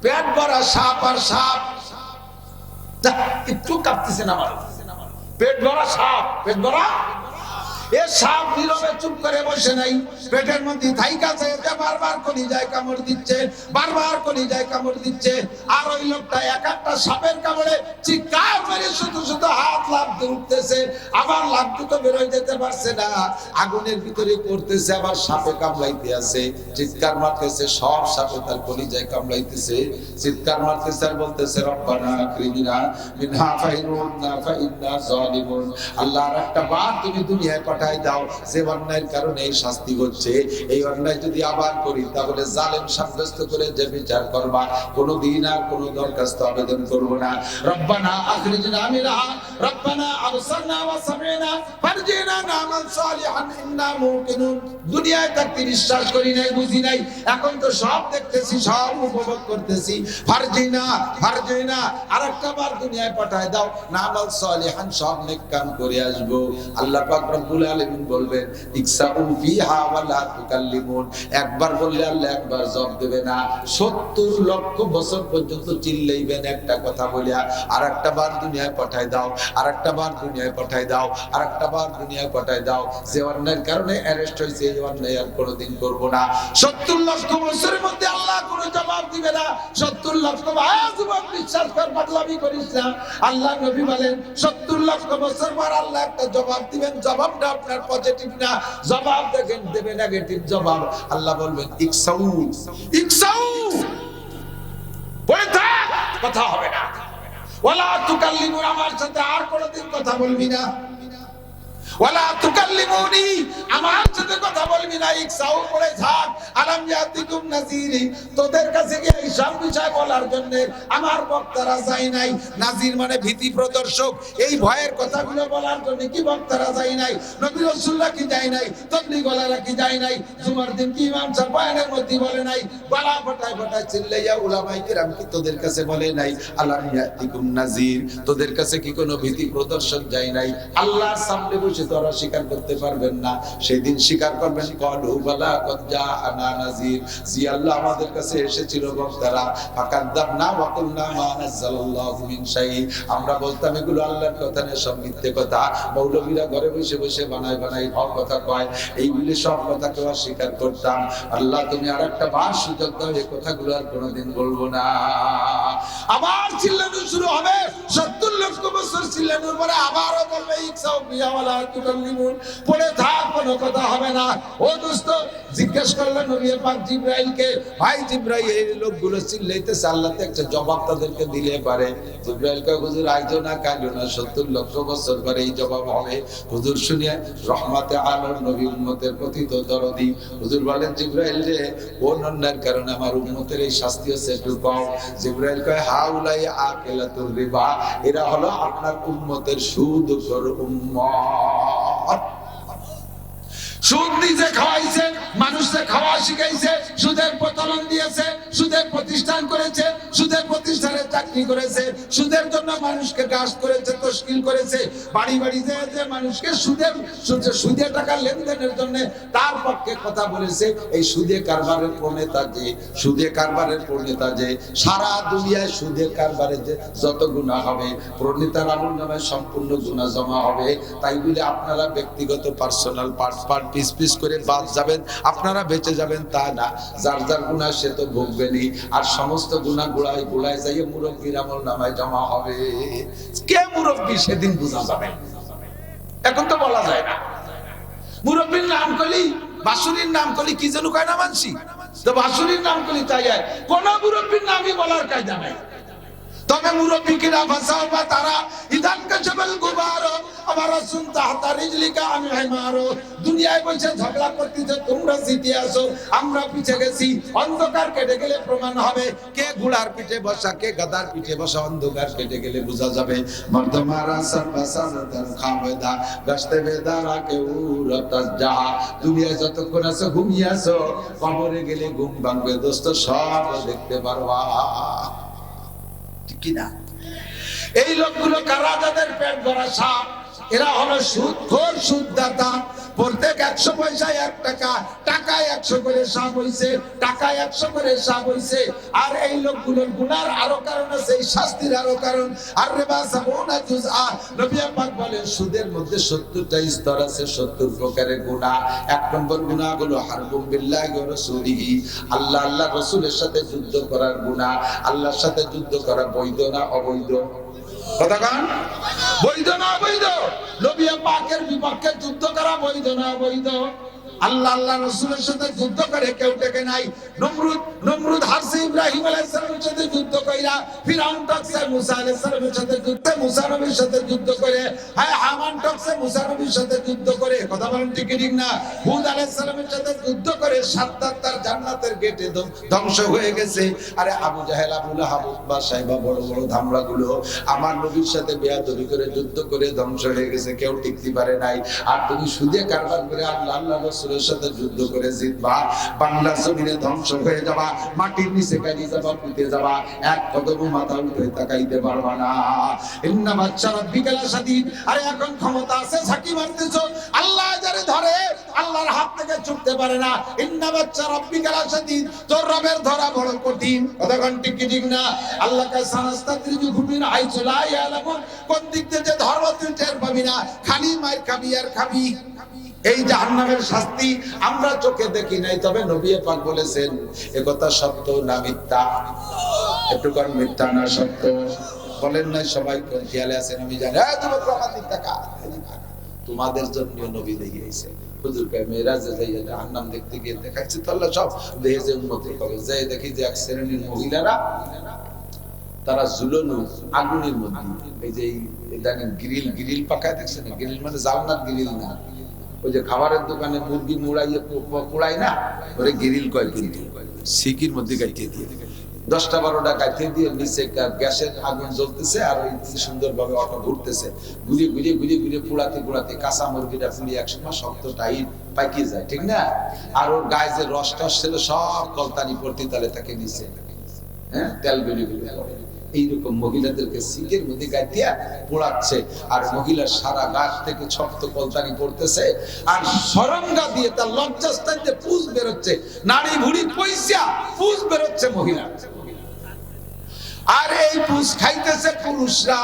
পেট ভরা সাপ আর সাপ। একটু কাঁপতেছেন আমার, পেট ভরা সাপ, পেট ভরা এ সাপ নীরবে চুপ করে বসে নাই, পেটের মধ্যে থাইকাছে, বারবার কলিজায় কামড় দিচ্ছে, বারবার কলিজায় কামড় দিচ্ছে। আর ওই লোকটা এক একটা সাপের কামড়ে চিৎকার করে শুধু হাত লাফতে উঠতেছে, আবার লাফতে তো বেরোয় যেতে পারছে না, আগুনের ভিতরে পড়তেছে, আবার সাপে কামড়াইতে আছে, চিৎকার মারতেছে, সব সাপে তার কলিজায় কামড়াইতেছে, চিৎকার মারতেছে আর বলতেছে, রব্বানা আখরিজনা মিনহা ফাইন্না ফাইন্না যালিমুন। আল্লাহ, আর একটা বার তুমি দুনিয়ায় পাঠাই দাও, যে অন্যায়ের কারণে এই শাস্তি হচ্ছে, এই অন্যায় যদি আবার করি তাহলে জালেম সাব্যস্ত করে যে বিচার করবা, কোনদিন আর কোন দরখাস্ত আবেদন করব না। রব্বানা আখরিজনা মিনহা, রব্বানা আবসারনা ওয়া সামি'না ফারজিনা না'মাল সালিহান ইন্না মুকিনুন। দুনিয়ায় থাকতে বিশ্বাস করি নাই, বুঝি নাই, এখন তো সব দেখতেছি, সব উপভোগ করতেছি। ফারজিনা আরেকটা বার দুনিয়ায় পাঠায় দাও, না'মাল সালিহান, সব নেক কাম করে আসবো। আল্লাহ পাক রব্বুল আলামিন বলবেন, ইকসাউ ফিহা ওয়া লা তুকাল্লিমুন। একবার বললে আল্লাহ একবার জবাব দেবে না, 70 লক্ষ বছর পর্যন্ত চিল্লাইবেন একটা কথা বলিয়া, আরেকটা বার দুনিয়ায় পাঠায় দাও, আরেকটা বার দুনিয়ায় পাঠায় দাও, আরেকটা বার দুনিয়ায় পাঠায় দাও। যে অন্যায়ের কারণে অ্যারেস্ট হয়েছে, এই অন্যায় আর কোনোদিন করবো না। 70 লক্ষ বছরের মধ্যে আল্লাহ কোনো জবাব দিবে না। 70 লক্ষ যুবক বিশ্বাস কর, পাগলামি করিস না। আল্লাহ নবী বলেন, 70 লক্ষ বছর পর আল্লাহ একটা জবাব দিবেন, জবাবটা আপনার পজিটিভ না, জবাব দেখেন দেবে নেগেটিভ জবাব। আল্লাহ বলবেন, ইকসাউ বলে থাক, কথা হবে না। ওয়ালা তুকাল্লিমুন, আমার সাথে আর কোনোদিন কথা বলবি না। ওয়ালা তুকাল্লিমুনি, আমার সাথে কথা বলবি না। ইকসাউ পড়ে থাক। আলাম ইয়াতিকুম নাযীর, তোদের কাছে কি এই সব বিষয় বলার জন্য আমার বক্তারা যায় নাই? নাযীর মানে ভীতি প্রদর্শক, এই ভয়ের কথাগুলো বলার জন্য কি বক্তারা যায় নাই? নবী রাসূলুল্লাহ কি যায় নাই? তাবলীগ ওয়ালারা কি যায় নাই? জুমার দিন কি ইমাম সাহেব বয়ানের মধ্যে বলে নাই? গলা ফটায় চিল্লাইয়া উলামায়ে কিরাম কি তোদের কাছে বলে নাই? আলাম ইয়াতিকুম নাযীর, তোদের কাছে কি কোনো ভীতি প্রদর্শক যায় নাই? আল্লাহর সামনে বসে কিন্তু ওরা স্বীকার করতে পারবেন না। সেদিন স্বীকার করবেন ক্বালু বালা কদ জাআনা নাযীর, জি আল্লাহ আমাদের কাছে এসেছিল বক্তারা, ফাকাদ্দাবনা ওয়া কুলনা মা নাযালাল্লাহু মিন শাই, আমরা বলতাম এগুলো আল্লাহর কথা না, সব মিথ্যে কথা, মৌলবীরা ঘরে বসে বসে বানায় বানায় হক কথা কয়, এইগুলি সব কথাকে অস্বীকার করতাম। আল্লাহ তুমি আরেকটা বার সুযোগ দাও, এই কথাগুলো আর কোনোদিন বলবো না। আবার চিল্লানো শুরু হবে, 70 লক্ষ বছর চিল্লানোর পরে আবারও বলবে ইকসাউ বিয়াওয়ালা তুকাল্লিমুন, পড়ে থাক, কোনো কথা হবে না। ও দোস্ত, জিজ্ঞেস করলেন নবী পাক জিবরাইলকে, ভাই জিবরাইল এই লোকগুলো চিল্লাইতেছে, আল্লাহ তো একটা জবাব তাদেরকে দিলে পারে। জিবরাইলকে হুজুর আইজো না কাইলো না, 70 লক্ষ বছর পরে এই জবাব হবে। হুজুর শুনিয়ে রহমাতে আলম নবী উম্মতের প্রতি তো দরদি, হুজুর বলেন জিবরাইল রে, কোন অন্যায়ের কারণে আমার উম্মতের এই শাস্তি হচ্ছে একটু কম। জিবরাইল কয় হাউলাই আকিলাতুর রিবা, এরা হলো আপনার উম্মতের সুদখোর উম্মত। সুদ নিজে খাওয়াইছে, মানুষকে খাওয়া শিখাইছে, সুদের প্রচলন দিয়েছে, সুদের প্রতিষ্ঠান করেছে, সুদের প্রতিষ্ঠানে চাকরি করেছে, সুদের জন্য মানুষকে গ্রাস করেছে, তশকিল করেছে, বাড়ি বাড়ি যে মানুষকে সুদে টাকা লেনদেনের জন্য তার পক্ষে কথা বলেছে। এই সুদে কারবারের প্রণেতা যে, সুদে কারবারের প্রণেতা যে, সারা দুনিয়ায় সুদে কারবারে যে যত গুনাহ হবে, প্রণেতার আমল নামায় সম্পূর্ণ গুনাহ জমা হবে। তাই বলে আপনারা ব্যক্তিগত পার্সোনাল পার্ট পিস পিস করে বাদ যাবেন, আপনারা বেঁচে যাবেন তা না। যার যার গুনাহ সে তো ভুগবেনই, আর সমস্ত গুনাহ গুড়ায় যাইয়ে মুরব্বির আমল নামায় জমা হবে। কে মুরব্বি সেদিন বোঝা যাবে, এখন তো বলা যায় না। মুরব্বির নাম কলি, বাসুরির নাম কলি, কি যেন কয় না মানছি, তো বাসুরির নাম কলি তাই কোন মুরব্বির নামই বলার কায়দা নাই। তবে মুরব্বিকে ফাসাও বা তারা ইদান কাশাবাল গুবার আমারা সুনতা হাতা রিজলিকা আমি হাইমারো, দুনিয়ায় বসে ঝগড়া করতেছে, তোমরা জিতে আসো, আমরা পিছে গেছি। অন্ধকার কেটে গেলে প্রমাণ হবে কে ঘোড়ার পিঠে বসা, কে গাধার পিঠে বসা। অন্ধকার কেটে গেলে বোঝা যাবে। মর্দমারা সর্বসানদার খাওয়েদা গাছতে বেদারা কে উরতাস জাহা, দুনিয়ায় যতক্ষণ আছো ঘুমিয়ে আছো, কবরে গেলে ঘুম ভাঙবে দোস্ত, সব দেখতে পারবা। কিনা এই লোকগুলো কারা? যাদের পেট ভরা সাপ, এরা হলো সুদখোর, সুদদাতা। প্রত্যেক 100 পয়সায় 1 টাকা, টাকায় 100 করে সাপ হইছে, টাকায় 100 করে সাপ হইছে। আর এই লোকগুলোর গুনার আরো কারণ আছে, এই শাস্তির আরো কারণ। আর রিবা সাবুনা জুজআ, নবী পাক বলেন সুদের মধ্যে 70টা স্তর আছে, 70 প্রকারের গুনাহ। 1 নম্বর গুনাহ হলো হারবুম বিল্লাহি ওয়া রাসূলিহি, আল্লাহ রাসূলের সাথে যুদ্ধ করার গুনাহ। আল্লাহর সাথে যুদ্ধ করা বৈধ না অবৈধ? কথা কান, বৈধ না অবৈধ? নবী পাকের বিপক্ষে যুদ্ধ করা বৈধ না অবৈধ? আল্লাহ রাসূলের সাথে যুদ্ধ করে কেউ টেকে নাই। নমরুদ হারছে ইব্রাহিম আলাইহিস সালামের সাথে যুদ্ধ কইরা, ফিরাউন টকছে মুসা আলাইহিস সালামের সাথে যুদ্ধ, মুসা নবীর সাথে যুদ্ধ করে, হামান টকছে মুসা নবীর সাথে যুদ্ধ করে। কথা বলেন ঠিক ঠিক না? হুদ আলাইহিস সালামের সাথে যুদ্ধ করে 7 তার জান্নাতের গেটে ধ্বংস হয়ে গেছে। আরে আবু জাহেল, আবু লাহাব, উতবা, সাইবা, বড় বড় ধামড়াগুলো আমার নবীর সাথে বেয়াদবি করে যুদ্ধ করে ধ্বংস হয়ে গেছে, কেউ টিকতে পারে নাই। আর তুমি সুদে কারবার করে আল্লাহ রাসূলের সাথে যুদ্ধ করে জিতবা, বাংলা জমিনে ধ্বংস হয়ে যাবা, মাটির নিচে গাড়ি যাবা, পুঁতে যাবা, এক কদম মাথা উঠে তাকাইতে পারবা না। ইন্না বাচ্চা রাব্বিকা লাশাদীদ, আরে এখন ক্ষমতা আছে, ঝাঁকি মারতেছো, আল্লাহ যারে ধরে আল্লাহর হাত থেকে ছুটতে পারে না। ইন্না বাচ্চা রাব্বিকা লাশাদীদ, তোর রবের ধরা বড় কঠিন। কথা ঠিক কি ঠিক না? আল্লাহ কা সানাস্তাদ্রিজু মিন হাইসু লা ইয়ালামুন, কোন দিক থেকে ধর্ম তুই টের পাবি না, খালি মাইর খাবি আর খাবি। এই জাহান্নামের শাস্তি আমরা চোখে দেখি নাই, তবে নবী পাক বলেছেন একথা সত্য না মিথ্যা? একটু কোন মিথ্যা না সত্য বলেন না? সবাই কোন খেয়ালে আছেন? আমি জানি তুমি প্রমাণ দিতে কা, তোমাদের জন্য নবী দেখিয়েছে। হুজুরকে মেরাজে যাইয়া জাহান্নাম দেখতে গিয়ে দেখাচ্ছে তো আল্লাহ সব দেখে যে উম্মতের খবর যায়, দেখি যে এক শ্রেণীর মহিলারা তারা ঝুলনো আগুনের মধ্যে, এই যে ইদানিং গ্রিল পাকায় দেখছেন, গ্রিল মানে জালনার গ্রিল না, ওই যে খাবারের দোকানে মুরগি মুড়াইয়ে পোড়াই না, ওরে গ্রিল কয়, কিন্তু সিকির মধ্যে গাইতে দিয়ে 10টা 12টা গাইতে দিয়ে নিচে গ্যাসের আগুন জ্বলতেছে, আর ওই সুন্দরভাবে অটো ঘুরতেছে, ঘুরে ঘুরে ঘুরে ঘুরে পোড়াতে কাঁচা মুরগিটা পুড়িয়ে একসময় শক্ত টাইট পাকিয়ে যায়, ঠিক না? আর ওর গায়ে যে রস টস ছিল সব কলতানি পড়তি তালে তাকে নিচে, হ্যাঁ, তেল বেরিয়ে পড়ে। এইরকম মহিলাদেরকে সিকের মধ্যে গাইতিয়া পোড়াচ্ছে, আর মহিলার সারা গাছ থেকে শক্ত কলতানি পড়তেছে, আর সরঙ্গা দিয়ে তার লজ্জাস্থানে পুষ বেরোচ্ছে, নারী ভুড়ি পয়সা পুষ বেরোচ্ছে মহিলা। আর এই পুষ খাইতেছে পুরুষরা,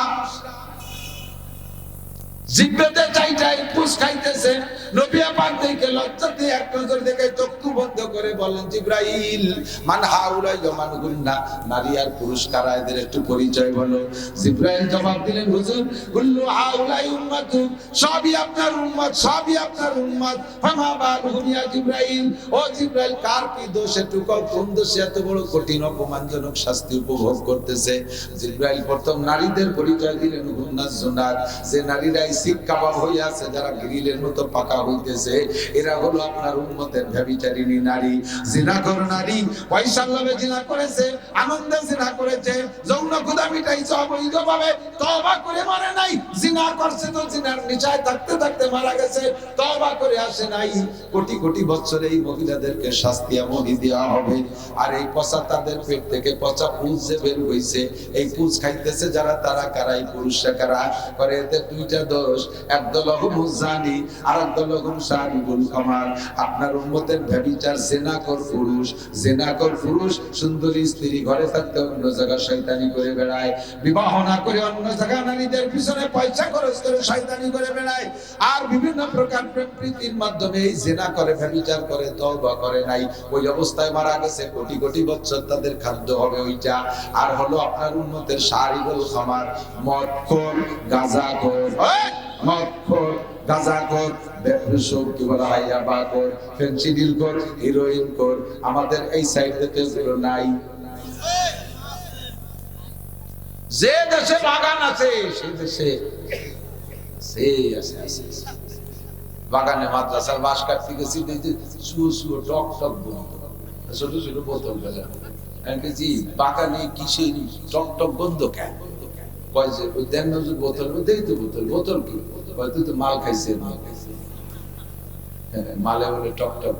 জিব্বেতে চাইটাই পুষ খাইতেছে। নবী পাক দেখে লজ্জাতে এক নজর দেখে চক্ষু বন্ধ করে বলেন, জিবরাইল মান হাউলাই মান গুন্না, নারী আর পুরুষ কারা, এদের একটু পরিচয় বলো। জিবরাইল জবাব দিলেন, হুজুর কুল্লু হাউলাই উম্মাতু, সবই আপনার উম্মত, সবই আপনার উম্মত। ফামা বালুহুম ইয়া জিবরাইল, ও জিবরাইল কার কি দোষ, একটু কোন দোষে এত বড় কঠিন অপমানজনক শাস্তি উপভোগ করতেছে? জিবরাইল প্রথম নারীদের পরিচয় দিলেন, হুন্নাস জুনাত, যে নারীরা শিক কাবাব হয়ে আছে, যারা গ্রিলের মতো পাকা হইতেছে, এরা হলো আপনার উম্মতের ব্যভিচারিণী নারী, জিনাখোর নারী। পয়সার লোভে জিনা করেছে, আনন্দে জিনা করেছে, যৌন ক্ষুধা মিটাইছে অবৈধভাবে, তওবা করে মরে নাই। জিনা করছে তো জিনার নিশায় থাকতে থাকতে মারা গেছে, তওবা করে আসে নাই। কোটি কোটি বছর এই মহিলাদেরকে শাস্তি এমনই দেওয়া হবে। আর এই পচা তাদের পেট থেকে পচা পুঁজ যে বের হইছে, এই পুঁজ খাইতেছে যারা, তারা কারাই, পুরুষরা কারা করে? এতে দুইটা দোষ, একদল হুমুজানি আর একদল হুমসারিবুল কামাল। আপনার উম্মতের ব্যভিচার জিনাকর পুরুষ, জিনাকর পুরুষ সুন্দরী স্ত্রী ঘরে থাকতে অন্য জায়গায় শয়তানি করে বেড়ায়, বিবাহ না করে অন্য জায়গায় নারীদের পিছনে পয়সা খরচ করে শয়তানি করে বেড়ায়, আর বিভিন্ন প্রকার প্রেম প্রীতির মাধ্যমে এই জিনা করে, ব্যভিচার করে, তওবা করে নাই, ওই অবস্থায় মারা গেছে। কোটি কোটি বছর তাদের খাদ্য হবে ওইটা। আর হলো আপনার উম্মতের শারিবুল খামার, মদখোর, গাঁজাখোর, মদখোর, গাঁজাখোর, বেহুশো, কি বলা হয়, ইয়াবাখোর, ফেনসিডিলখোর, হিরোইনখোর। আমাদের এই সাইডে এগুলো নাই। যে দেশে বাগান আছে সেই দেশে বাগানে মাদ্রাসার বাস কাটতে গেছি, শুয়ে শুয়ে টক টক বন্ধ, ছোট ছোট বোতল ফেলে বাগানে কিসের টক টক বন্ধ কেন? বোতল বোতল কি তুই তো মাল খাইছে, মালে বলে টক টক।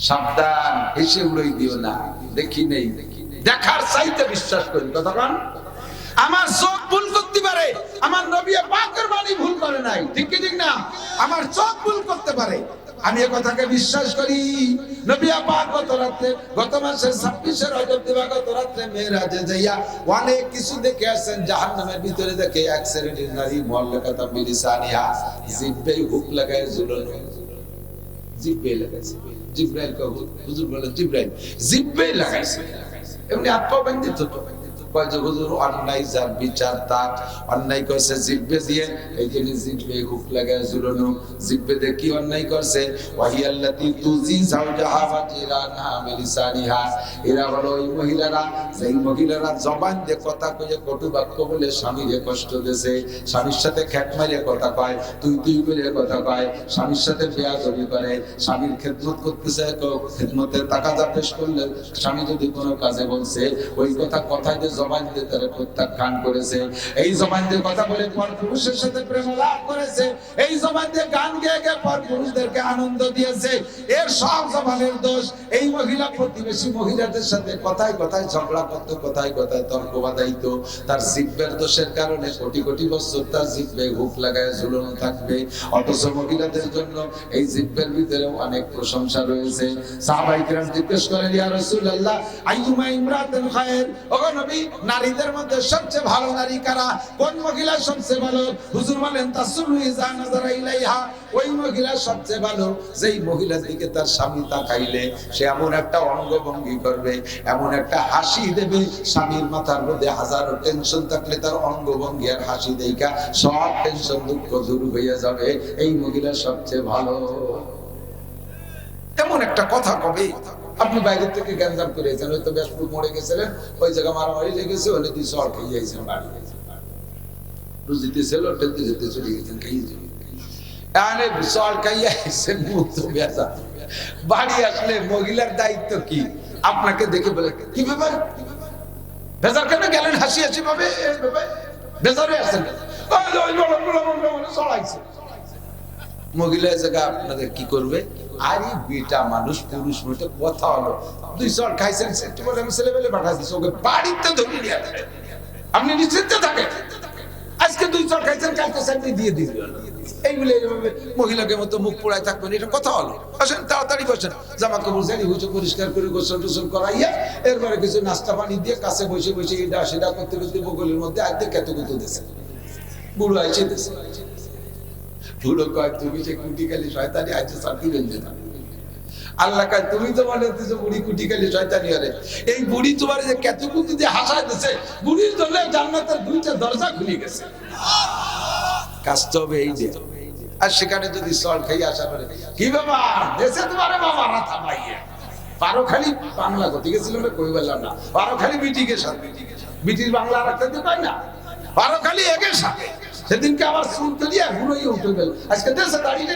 সাবধান, এসে উড়াই দিও না, দেখি নেই, দেখার চাইতে বিশ্বাস করি। কতক্ষণ আমার চোখ ভুল করতে পারে, আমার নবী পাকের বাণী ভুল করে নাই, ঠিক কি ঠিক না? আমার চোখ ভুল করতে পারে, আমি এই কথাকে বিশ্বাস করি। নবী পাক গত মাসের 26 রজব দিবাগত রাতে মেরাজে যাইয়া অনেক কিছু দেখে আসেন। জাহান্নামের ভিতরে দেখে এক শ্রেণীর নারী মুআল্লাকাতাম বিলিসানিহা, জিহ্বে হুক লাগায় ঝুলানো, জিহ্বে লাগাইছে। জিবরাইল কে হুজুর বলেন, জিবরাইল জিহ্বে লাগাইছে, এমনি আত্মা বান্ধিত তো কয় যে হুজুর অন্যায় যার বিচার তার, অন্যায় করছে জিহ্বে দিয়ে, এই জন্য জিহ্বে হুক লাগায় ঝুলানো। জিহ্বে দিয়ে কি অন্যায় করছে? ওয়াহিয়াল্লাতী তুজি যাওজাহা ওয়া জিরানহা বিলিসানিহা, এরা হলো ওই মহিলারা, যেই মহিলারা জবান দিয়ে কথা কয়ে, কটু বাক্য বলে স্বামীরে কষ্ট দেছে, স্বামীর সাথে খ্যাট মারিয়ে কথা কয়, তুই তুই করে কথা কয়, স্বামীর সাথে বেয়াদবি করে, স্বামীর খেদমত করতেছে, খেদমতের টাকা পেশ করলে স্বামী যদি কোনো কাজে বলছে, ওই কথায় যে জবান দিয়ে তারা প্রত্যাখ্যান করেছে, এই জবান দিয়ে কথা বলে পর পুরুষের সাথে প্রেম লাভ করেছে, এই জবান দিয়ে গান গেয়ে গিয়ে পর পুরুষদেরকে আনন্দ দিয়েছে, এর সব জবানের দোষ। এই মহিলা প্রতিবেশী মহিলাদের সাথে কথায় কথায় ঝগড়া করতো, কথায় কথায় তর্ক বাঁধাইতো, তার জিহ্বের দোষের কারণে কোটি কোটি বছর তার জিহ্বে হুক লাগায় ঝুলানো থাকবে। অথচ মহিলাদের জন্য এই জিহ্বের ভিতরে অনেক প্রশংসা রয়েছে। সাহাবায়ে কিরাম জিজ্ঞেস করেন, ইয়া রাসূলুল্লাহ আইয়ুমা ইমরাতুন খায়র, ওগো নবী নারীদের মধ্যে সবচেয়ে ভালো নারী কারা, কোন মহিলা সবচেয়ে ভালো? হুজুর বলেন, তাসুরু ইযা নাযারা ইলাইহা, ওই মহিলা সবচেয়ে ভালো যেই মহিলার দিকে তার স্বামী তাকাইলে সে এমন একটা অঙ্গভঙ্গি করবে, এমন একটা হাসি দেবে, স্বামীর মাথার মধ্যে হাজারো টেনশন থাকলে তার অঙ্গভঙ্গি আর হাসি দেখা সব টেনশন দুঃখ দূর হয়ে যাবে। এই মহিলা সবচেয়ে ভালো। এমন একটা কথা কবে আপনি বাইরে থেকে গ্যাঞ্জাম করেছেন, হয়তো ব্যাসপুর মরে গেছিলেন, ওই জায়গা মারামারি লেগেছে, হলে তুই সর খেয়ে যাইছেন, বাড়ি রুজিতে ছিল টেলতে যেতে চলে গেছেন, খেয়ে বাড়ি আসলে মহিলার দায়িত্ব কি? আপনাকে দেখে বলে, কি ব্যাপার বেজার কেন গেলেন হাসি হাসি ভাবে, বেজারে আসেন, মহিলা জায়গা আপনাদের কি করবে? আরে বেটা মানুষ পুরুষ বলতে কথা হলো, 2 চড় খাইছেন সেটা বলে আমি ছেলেবেলে পাঠা দিচ্ছি, ওকে বাড়িতে ধরে নিয়ে আসবে, আপনি নিশ্চিন্তে থাকেন, আজকে 2 চড় খাইছেন কালকে চাকরি দিয়ে দিবেন। এইগুলো এইভাবে মহিলাকে মতো মুখ পোড়ায় থাকবেন, এটা কথা হলো? আসেন তাড়াতাড়ি বসেন, জামা কাপড় জানি হুঁচো পরিষ্কার করে গোসল টোসল করাইয়া এরপরে কিছু নাস্তা পানি দিয়ে কাছে বসে বসে এটা সেটা করতে করতে বগলের মধ্যে আজকে কেত কুতো দিয়েছে, বুড়ো আইছে দিয়েছে। বুড়ো কয় তুমি যে কুটিকালি শয়তানি আইছে শান্তি বেঁধে না। আল্লাহ কয় তুমি তো বলে যে বুড়ি কুটিকালি শয়তানি আরে, এই বুড়ি তোমার যে কেত কুতি দিয়ে হাসায় দিয়েছে, বুড়ির জন্য জান্নাতের 2টা দরজা খুলে গেছে। কাজটা হবে এই যে, আর সেখানে যদি সল খাই আসা করে কি ব্যাপার দেশে তোমার বাবা রাথা পাইয়ে পারো খালি বাংলা করতে গেছিল না, কই বললাম না, পারো খালি বিটিকে সাথে, বিটির বাংলা রাখতে তো পাই না, পারো খালি একের সাথে। সেদিনকে আবার শুনতে দিয়ে ঘুরোই উঠে গেল, আজকে দেশে দাঁড়িয়ে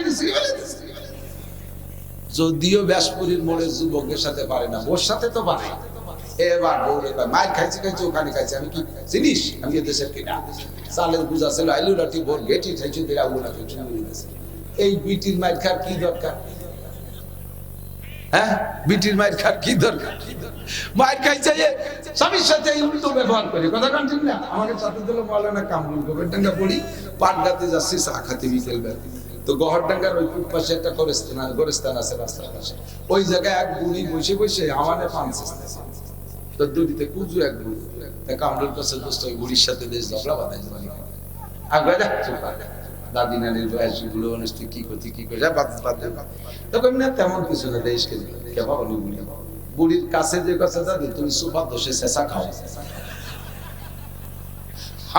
যদিও ব্যাসপুরীর মোড়ের যুবকের সাথে পারে না, ওর সাথে তো পারে। এবার বউরে কয় মায়ের খাইছে খাইছে ওখানে খাইছে, আমি কি চিনিস আমি দেশের কিনা, চালের বুঝা ছিল আইলু রাটি ভোর গেটি খাইছে দেয়া ওগুলাকে চুরি দিয়েছে। এই বিটির মায়ের খার কি দরকার? হ্যাঁ, বিটির মায়ের খার কি দরকার? মায়ের খাইছে স্বামীর সাথে উল্টো ব্যবহার করে, কথা কান ঠিক না? আমাকে সাথে দিল মাওলানা কামরুল গোবেরডাঙ্গা পড়ি, পাটগাতে যাচ্ছি চা খাতে বিকেল বেলা, তো গহরডাঙ্গার ওই পাশে একটা গোরস্থান আছে রাস্তার পাশে, ওই জায়গায় এক বুড়ি বসে বসে আমাদের পান চেষ্টা, তো দুটিতে কুজু এক বুড়ি, কামরুল কাছে দোস্ত ওই বুড়ির সাথে দেশ ঝগড়া বাঁধাই দাদি নানির বয়স গুলো মানুষ কি করছি কি করে তখন না তেমন কিছু না, দেশকে কেমন বুড়ি বুড়ির কাছে যে কথা দাদি তুমি সুপার দোষে শেষা খাও।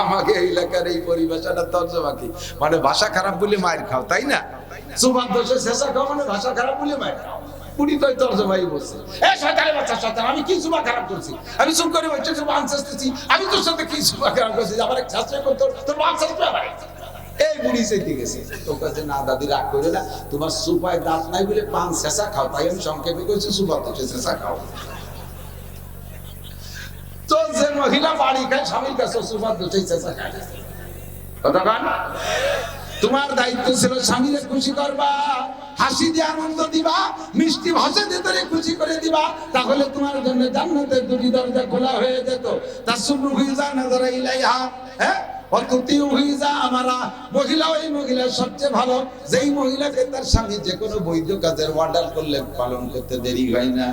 আমাকে এই এলাকার এই পরিভাষাটা তর্জমা কি মানে ভাষা খারাপ বলে মায়ের খাও, তাই না? সুপার দোষে শেষা খাও মানে ভাষা খারাপ বলে মায়ের খাও। বুড়ি তো তর্জমাই বলছে, এ শয়তানের বাচ্চা শয়তান, আমি কি সুপা খারাপ করছি? আমি চুপ করে বলছি সুপা আনসাস্তেছি, আমি তোর সাথে কি সুপা খারাপ করছি? আমার এক শাস্ত্র করতো তোর আনসাস্ত্র আমার এই বুড়ি চেতে গেছে, তোর কাছে না দাদি রাগ করে না, তোমার সুপায় দাঁত নাই বলে পান শেষা খাও, তাই আমি সংক্ষেপে করেছি সুপার দোষে শেষা খাও। তো যে মহিলা বাড়ি খায় স্বামীর কাছে সুপার দোষে শেষা খায়, কথা কান? তোমার দায়িত্ব ছিল স্বামীরে খুশি করবা, হাসি দিয়ে আনন্দ দিবা, মিষ্টি ভাষা দিয়ে খুশি করে দিবা, তাহলে তোমার জন্য জান্নাতের 2টি দরজা খোলা হয়ে যেত। তাসুবু হুইজা নাযারা ইলাইহা, হ্যাঁ অতুতি হুইজা আমারা, মহিলা ওই মহিলা সবচেয়ে ভালো যেই মহিলাকে তার স্বামী যে কোনো বৈধ কাজের অর্ডার করলে পালন করতে দেরি হয় না।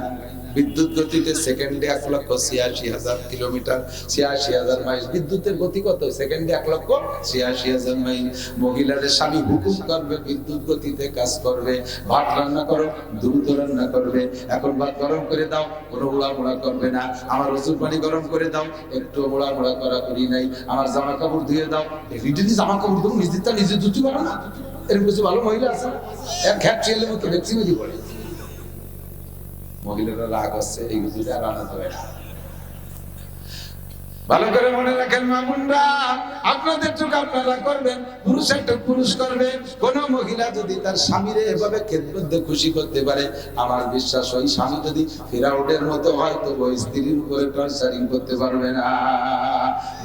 বিদ্যুৎ গতিতে সেকেন্ডে 1,86,000 কিলোমিটার, 86,000 মাইল। বিদ্যুতের গতি কত? সেকেন্ডে 1,86,000 মাইল। মহিলার স্বামী হুকুম করবে, বিদ্যুৎ গতিতে কাজ করবে। ভাত রান্না করো, দ্রুত রান্না করবে। এখন ভাত গরম করে দাও, কোনো মোড়া করবে না। আমার ওষুধ পানি গরম করে দাও, একটু মোড়া করা করি নাই। আমার জামা কাপড় ধুয়ে দাও, যদি জামা কাপড় ধরো নিজেরটা নিজে ধুতে পারো না? এরকম কিছু ভালো মহিলা আছে না? এক খ্যাট ছেলে মতো ভ্যাকসিন পড়ে। মহিলারা রাগ আছে, এই বুঝে আর আনা যাবে না। ভালো করে মনে রাখেন মামুনরা, আপনাদের চোখ আপনারা করবেন, পুরুষের চোখ পুরুষ করবে। কোন মহিলা যদি তার স্বামীরে এভাবে খেদমত দিয়ে খুশি করতে পারে, আমার বিশ্বাস ওই স্বামী যদি ফিরাউনের মতো হয় তো ওই স্ত্রীর উপরে টর্চারিং করতে পারবে না।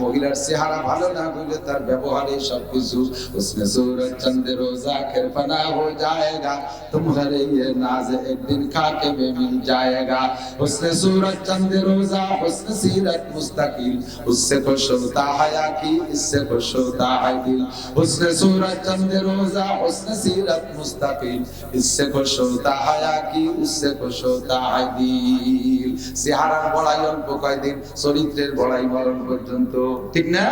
মহিলার চেহারা ভালো না হইলে তার ব্যবহারে সবকিছু উসনে সুরত চন্দ্রে রোজা খেরফানা হয়ে যায়গা, তোমারে ये नाज एक दिन खाके में मिल जाएगा। हुस्न सूरत चंद्र रोजा हुस्न सीरत मुस्तकिल, उससे खुश होता हया की इससे खुश होता है दिल। हुस्न सूरत चंद्र रोजा हुस्न सीरत मुस्तकिल, इससे खुश होता हया की उससे खुश होता है दिल। চেহারার বড়াই অল্প কয়দিন, চরিত্রের বড়াই মরণ পর্যন্ত, ঠিক না?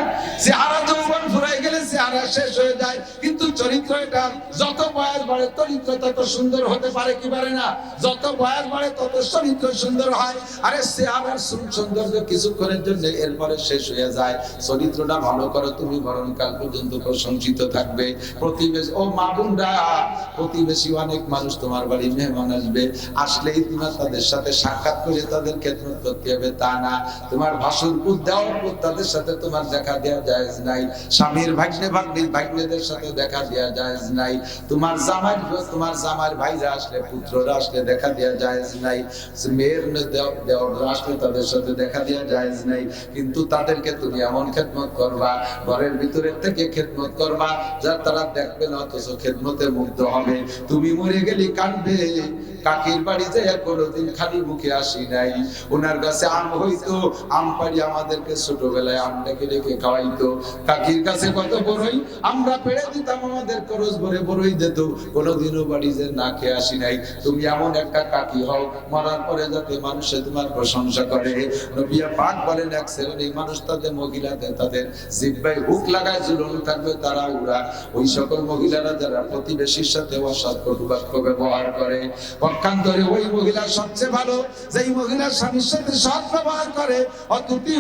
চেহারা যৌবন ফুরাই গেলে চেহারা শেষ হয়ে যায়, কিন্তু চরিত্র এটা যত বয়স বাড়ে চরিত্র তত সুন্দর হতে পারে কি পারে না? যত বয়স বাড়ে তত চরিত্র সুন্দর হয়। আরে চেহারার সৌন্দর্য কিছুক্ষণের জন্য, এরপরে শেষ হয়ে যায়। চরিত্রটা ভালো করো, তুমি মরণকাল পর্যন্ত প্রশংসিত থাকবে। প্রতিবেশী ও মা বোনরা, প্রতিবেশী অনেক মানুষ তোমার বাড়ি মেহমান আসবে, আসলেই তোমার তাদের সাথে সাক্ষাৎ করে তাদের খেদমত করতে হবে তা না। তোমার ভাসুরপুর দেওয়ারপুর তাদের সাথে তোমার দেখা দেওয়া জায়েজ নাই। স্বামীর ভাগ্নেদের সাথে দেখা দেওয়া জায়েজ নাই। তোমার জামার ভাইরা আসলে পুত্ররা আসলে দেখা দেওয়া জায়েজ নাই। মেয়ের দেওয়াররা আসলে তাদের সাথে দেখা দেওয়া জায়েজ নাই। কিন্তু তাদেরকে তুমি এমন খেদমত করবা, ঘরের ভিতরে থেকে খেদমত করবা যা তারা দেখবে না অথচ খেদমতে মুগ্ধ হবে। তুমি মরে গেলি কাঁদবে, কাকির বাড়ি যায় কোনোদিন খালি মুখে আসি নাই, ওনার কাছে আম হইতো, আম পাড়ি আমাদেরকে ছোটবেলায় আমটাকে রেখে খাওয়াইতো। কাকির কাছে কত বড়ই আমরা পেড়ে দিতাম, আমাদের খরচ ভরে বড়ই দিত, কোনোদিনও বাড়ি যে না খেয়ে আসি নাই। তুমি এমন একটা কাকি হও মরার পরে যাতে মানুষে তোমার প্রশংসা করে। নবী পাক বলেন এক শ্রেণীর মানুষ তাদের মহিলাদের তাদের জিহ্বায় হুক লাগায় ঝুলন থাকবে, তারা উড়া ওই সকল মহিলারা যারা প্রতিবেশীর সাথে অসৎ কটু বাক্য ব্যবহার করে। পক্ষান্তরে ওই মহিলা সবচেয়ে ভালো যেই মহিলা স্বামীর সাথে সৎ ব্যবহার করে। অতুতি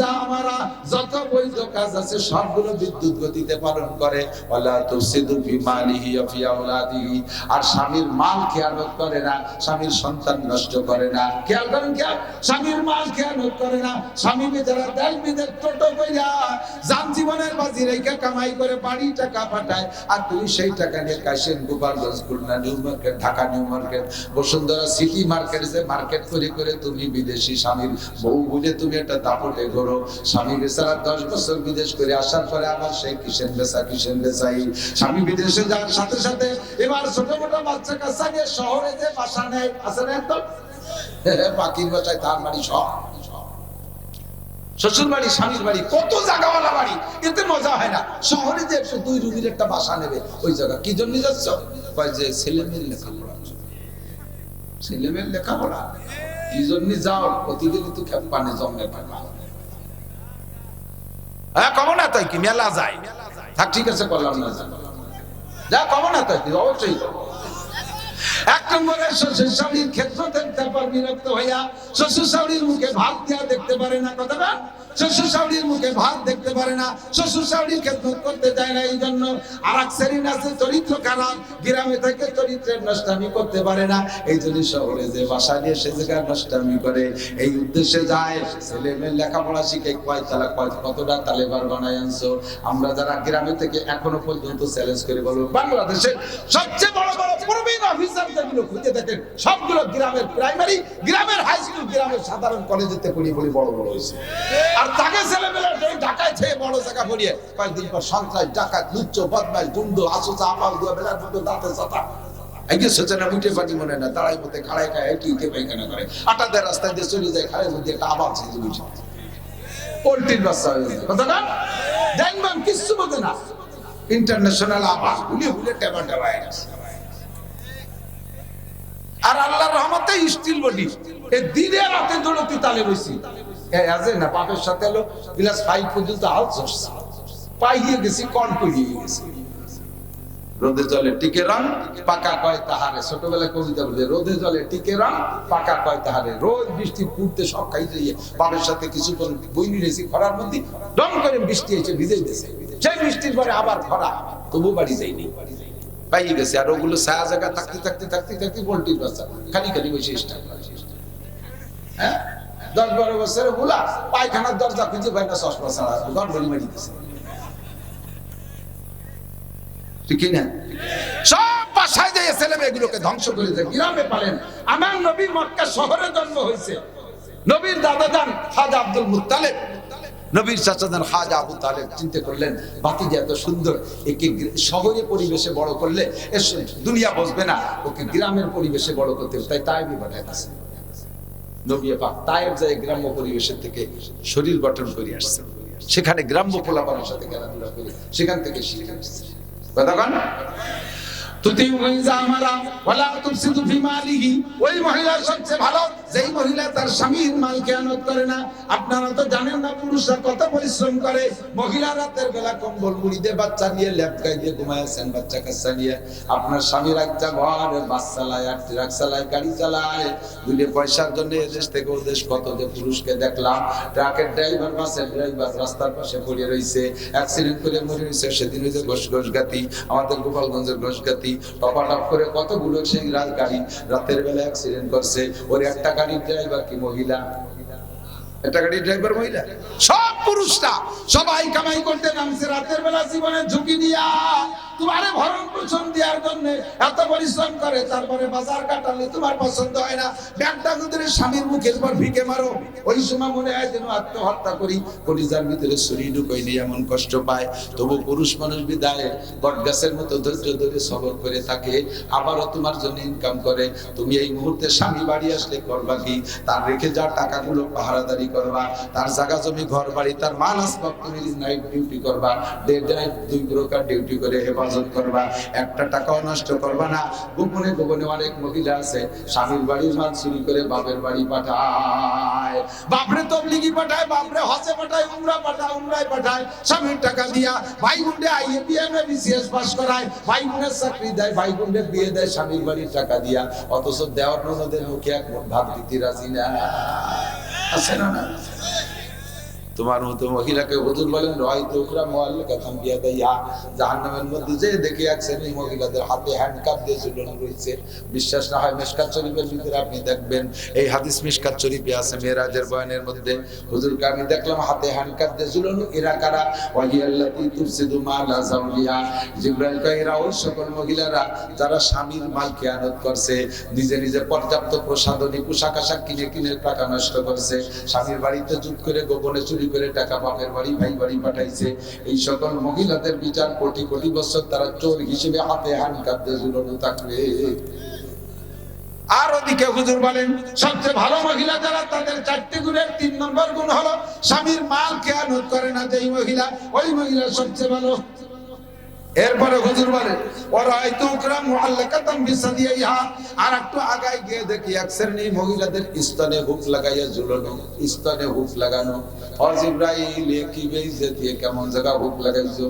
যা আমারা যত বৈধ কাজ আছে সবগুলো বিদ্যুৎ গতিতে পালন করে। ওয়ালা তুফসিদু ফি মালিহি ওয়া ফি আওলাদিহি, আর স্বামীর মাল খেয়ানত করে না, স্বামীর সন্তান নষ্ট করে না। খেয়াল করেন, খেয়াল, স্বামীর মাল খেয়ানত করে না। স্বামী বেচারা দেশ বিদেশ টোটো কইরা যান জীবনের বাজি রেখে কামাই করে বাড়ি টাকা পাঠায়, আর তুমি সেই টাকা নিয়ে Kashim, Gopalganj, Khulna, new market, Dhaka new market, Bashundhara city market যে মার্কেট করে করে তুমি বিদেশি স্বামীর বউ বুঝে তুমি একটা দাপটে ঘোরো। স্বামী বেচারা 10 বছর বিদেশ করে আসার পরে আবার সেই কিসেন বেচাই। স্বামী বিদেশে যাওয়ার সাথে সাথে এবার ছোট মোটো বাচ্চা কাচ্চা নিয়ে শহরে যে বাসা নেয় আছে না, একদম পাখির বাসায় তার বাড়ি, সব শ্বশুর বাড়ি, স্বামীর বাড়ি, কত জায়গাওয়ালা বাড়ি, এতে মজা হয় না। শহরে যে 2 রুমের একটা বাসা নেবে, ওই জায়গা কি জন্য যাচ্ছ? কয় যে ছেলেমেয়ের লেখাপড়া, ছেলেমেয়ের লেখাপড়া কি জন্য যাও? প্রতিদিন তো পানে জমে পাবা। হ্যাঁ কমন না, তাই কি মেলা যায়? থাক ঠিক আছে, করলাম না, যা কমন না, তাই কি অবশ্যই। 1 নম্বরে শ্বশুর শাশুড়ির খেদমতের ব্যাপার বিরক্ত হইয়া শ্বশুর শাশুড়ির মুখে ভাত দেয়া দেখতে পারে না। কথাটা, শ্বশুর শাশুড়ির মুখে ভাত দেখতে পারে না, শ্বশুর শাশুড়ির খেদমত করতে চায় না। এই জন্য আর এক শ্রেণী আছে চরিত্র খারাপ, গ্রামে থেকে চরিত্রের নষ্টামি করতে পারে না, এই জন্য শহরে যে বাসা নিয়ে সে জায়গায় নষ্টামি করে। এই উদ্দেশ্যে যায় ছেলে মেয়ে লেখাপড়া শিখে কতটা তালেবার বানায় আনছো। আমরা যারা গ্রামে থেকে এখনো পর্যন্ত চ্যালেঞ্জ করে বলবো, বাংলাদেশের সবচেয়ে বড় বড় প্রবীণ অফিসার যেগুলো খুঁজে দেখেন সবগুলো গ্রামের প্রাইমারি, গ্রামের হাই স্কুল, গ্রামের সাধারণ কলেজেতে পড়ি বলে বড় বড় হয়েছে। আর তাকে ছেলেমেয়েরা ঢাকায় থেকে বড় জায়গা পড়িয়ে কয়েকদিন পর সন্ত্রাস, ডাকাত, লুচ্চ, বদমাইশ, গুন্ডো, আসোচা, আপাল দুয়া, বেলার মতো দাঁতে চাতা, এগিয়ে সেচনা মুঠে পানি মনে না, তারাই মধ্যে খাড়াই খায় একটু পায়খানা করে, আটাদের রাস্তায় দিয়ে চলে যায়, খাড়ের মধ্যে একটা আবার ছেড়ে বুঝে পোল্ট্রির বাচ্চা হয়ে যায়। কথা না, দেখবেন কিচ্ছু বোঝে না, ইন্টারন্যাশনাল আবার হুলে হুলে টেবা টেবায় গেছে। আর আল্লাহর রহমতে স্টিল বডি, এই দিনে রাতে দৌড়তে তালে রইছি। আছে না বাপের সাথে এলো ক্লাস 5 পর্যন্ত আউটসোর্স পাইয়ে গেছি, কন করিয়ে গেছি। রোদে জলে টিকে রং পাকা কয় তাহারে, ছোটবেলায় কবিতা বলে, রোদে জলে টিকে রং পাকা কয় তাহারে। রোদ বৃষ্টি পড়তে সব খাই যাইয়ে বাপের সাথে কিছুক্ষণ বই নিয়েছি খরার মধ্যে, রং করে বৃষ্টি এসে ভিজে গেছে। সেই বৃষ্টির পরে আবার খরা, তবু বাড়ি যাইনি, পাইয়ে গেছে। আর ওগুলো ছায়া জায়গা থাকতে থাকতে থাকতে থাকতে পোল্ট্রির বাচ্চা খালি খালি বসে স্টার্ট করে। হ্যাঁ 10-12 বছরের বুলা পায়খানার দরজা খুঁজে পায় না, চশমা ছাড়া গড়বড়ি মারি দিছে, ঠিক না? সব বাসায় যায় ছেলে মেয়েগুলোকে ধ্বংস করে দেয়। গ্রামে পালেন। আমার নবী মক্কা শহরে জন্ম হয়েছে। নবীর দাদা যান খাজা আব্দুল মুত্তালিব, নবীর চাচা যান খাজা আবু তালেব চিন্তা করলেন ভাতিজা এত সুন্দর, একে শহরে পরিবেশে বড় করলে দুনিয়া বসবে না, ওকে গ্রামের পরিবেশে বড় করতে হবে। তাই তাইবি পাঠায় আছে নবী পাক। তাইব যায় গ্রাম্য পরিবেশের থেকে শরীর গঠন করে আসছে, সেখানে গ্রাম্য পোলাপানের সাথে খেলাধুলা করে সেখান থেকে শিখে আসছে। কথা কন, ওই মহিলা সবচেয়ে ভালো যেই মহিলা তার স্বামীর মাল খেয়ানত করে না। আপনারা তো জানেন না পুরুষরা কত পরিশ্রম করে। মহিলা রাতের বেলা কম্বল মুড়ি দিয়ে বাচ্চা নিয়ে ল্যাপকাই দিয়ে ঘুমাইছেন, বাচ্চা কাচ্চা নিয়ে। আপনার স্বামীর একটা ঘর, বাস চালায়, আর ট্রাক চালায়, গাড়ি চালায়, দুলে পয়সার জন্য এদেশ থেকে ওদেশ কত যে পুরুষকে দেখলাম। ট্রাকের ড্রাইভার, বাসের ড্রাইভার রাস্তার পাশে পড়ে রয়েছে, অ্যাক্সিডেন্ট করে মরে রয়েছে। সেদিন হয়েছে ঘোষগাতি, আমাদের গোপালগঞ্জের ঘোষগাতি, টপাটপ করে কতগুলো সেই গাড়ি রাতের বেলা অ্যাক্সিডেন্ট করছে। ওর একটা গাড়ির ড্রাইভার কি মহিলা, একটা গাড়ি ড্রাইভার মহিলা, সব পুরুষরা সবাই কামাই করতে নামছে রাতের বেলা জীবনের ঝুঁকি দিয়া তোমারে ভরণ পোষণ দেওয়ার জন্য এত পরিশ্রম করে, তারপরে বাজার কাটালে তোমার পছন্দ হয় না, ব্যাগটা গুদরে স্বামীর মুখের পর ভিকে মারো। ওই সময় মনে হয় যেন আত্মহত্যা করি, কলিজার ভিতরে ছুরি ঢুকাই নিয়ে এমন কষ্ট পায়। তবু পুরুষ মানুষ বিদায় বটগাছের মতো ধৈর্য ধরে সবর করে থাকে, আবারও তোমার জন্য ইনকাম করে। তুমি এই মুহূর্তে স্বামী বাড়ি আসলে করবা কি? তার রেখে যাওয়া টাকাগুলো পাহারাদারি করবা, তার জায়গা জমি ঘর বাড়ি তার মাল আসবাব তুমি নাইট ডিউটি করবা, ডে নাইট 2 প্রকার ডিউটি করে হেফাজত করবা, একটা টাকাও নষ্ট করবা না। গোপনে গোপনে অনেক মহিলা আছে স্বামীর বাড়ির মাল চুরি করে বাপের বাড়ি পাঠায়, বাপরে তবলিগি পাঠায়, বাপরে হজে পাঠায়, উমরা পাঠায়, উমরায় পাঠায় স্বামীর টাকা দিয়া। ভাই বোনকে আইএবিএম এ বিসিএস পাস করায়, ভাই বোনের চাকরি দেয়, ভাই বোনকে বিয়ে দেয় স্বামীর বাড়ির টাকা দিয়া। অথচ দেওয়ার ননদের মুখে এক ভাত দিতে রাজি না, আছে না? না, তোমার মতো মহিলাকে হুজুর বলেন রাইতু উখরা মুআল্লাকাতান বিয়াদাইহা, জাহান্নামের মধ্যে যে দেখে আছেন এই মহিলাদের হাতে হ্যান্ডকাপ দিয়ে ঝুলানো রয়েছে। বিশ্বাস না হয় মিশকাত শরীফের ভিতরে আপনি দেখবেন, এই হাদিস মিশকাত শরীফে আছে মেরাজের বয়ানের মধ্যে। হুজুরকে আমি দেখলাম হাতে হ্যান্ডকাপ দিয়ে ঝুলানো। এরা কারা? ওয়াহিয়াল্লাতী তুফসিদু মালা যাওজিহা। জিবরাইল কয় এরা ওই সকল মহিলারা যারা স্বামীর মাল খেয়ানত করছে, নিজে নিজে পর্যাপ্ত প্রসাধনী পোশাক আশাক কিনে কিনে টাকা নষ্ট করছে, স্বামীর বাড়িতে জুট করে গোপনে চুরি করে টাকা বাপের বাড়ি ভাই বাড়ি পাঠাইছে। এই সকল মহিলাদের বিচার কোটি কোটি বছর তারা চোর হিসেবে হাতে হ্যান্ডকাপ দিয়ে ঝুলানো থাকবে। আর ওদিকে হুজুর বলেন সবচেয়ে ভালো মহিলা যারা, তাদের 4টি গুণের 3 নম্বর গুণ হলো স্বামীর মাল খেয়ানত করে না যেই মহিলা, ওই মহিলা সবচেয়ে ভালো। এরপরে হুজুর বলেন ওরাইতু উখরা মুআল্লাকাতান বিসাদিহা। আর একটু আগায় গিয়ে দেখি এক শ্রেণীর মহিলাদের স্তনে হুক লাগাইয়া ঝুলানো, স্তনে হুক লাগানো। ও জিবরাইল কি বেইজ্জতি, কেমন জায়গা হুক লাগাইছো?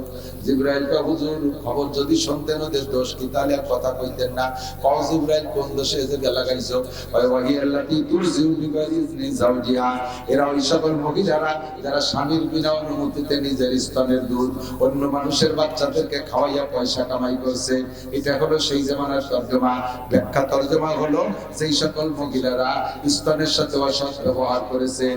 জিবরাইল কা হুজুর খবর যদি শুনতেন ওদের দোষ কি তাহলে কথা কইতেন না। কও জিবরাইল কোন দোষে জায়গা লাগাইছো? ওয়াহিয়াল্লাতী তুরজিউ বিগাইজনি যাওজিহা। এরা ওই সকল মহিলারা যারা স্বামীর বিনা অনুমতিতে নিজের স্তনের দুধ অন্য মানুষের বাচ্চাদেরকে খাওয়াইয়া পয়সা কামাই করছে। এটা হলো সেই জামানার তর্জমা। ব্যাখ্যা তর্জমা হলো যেই সকল মহিলারা স্তনের সাথে অসৎ ব্যবহার করেছে,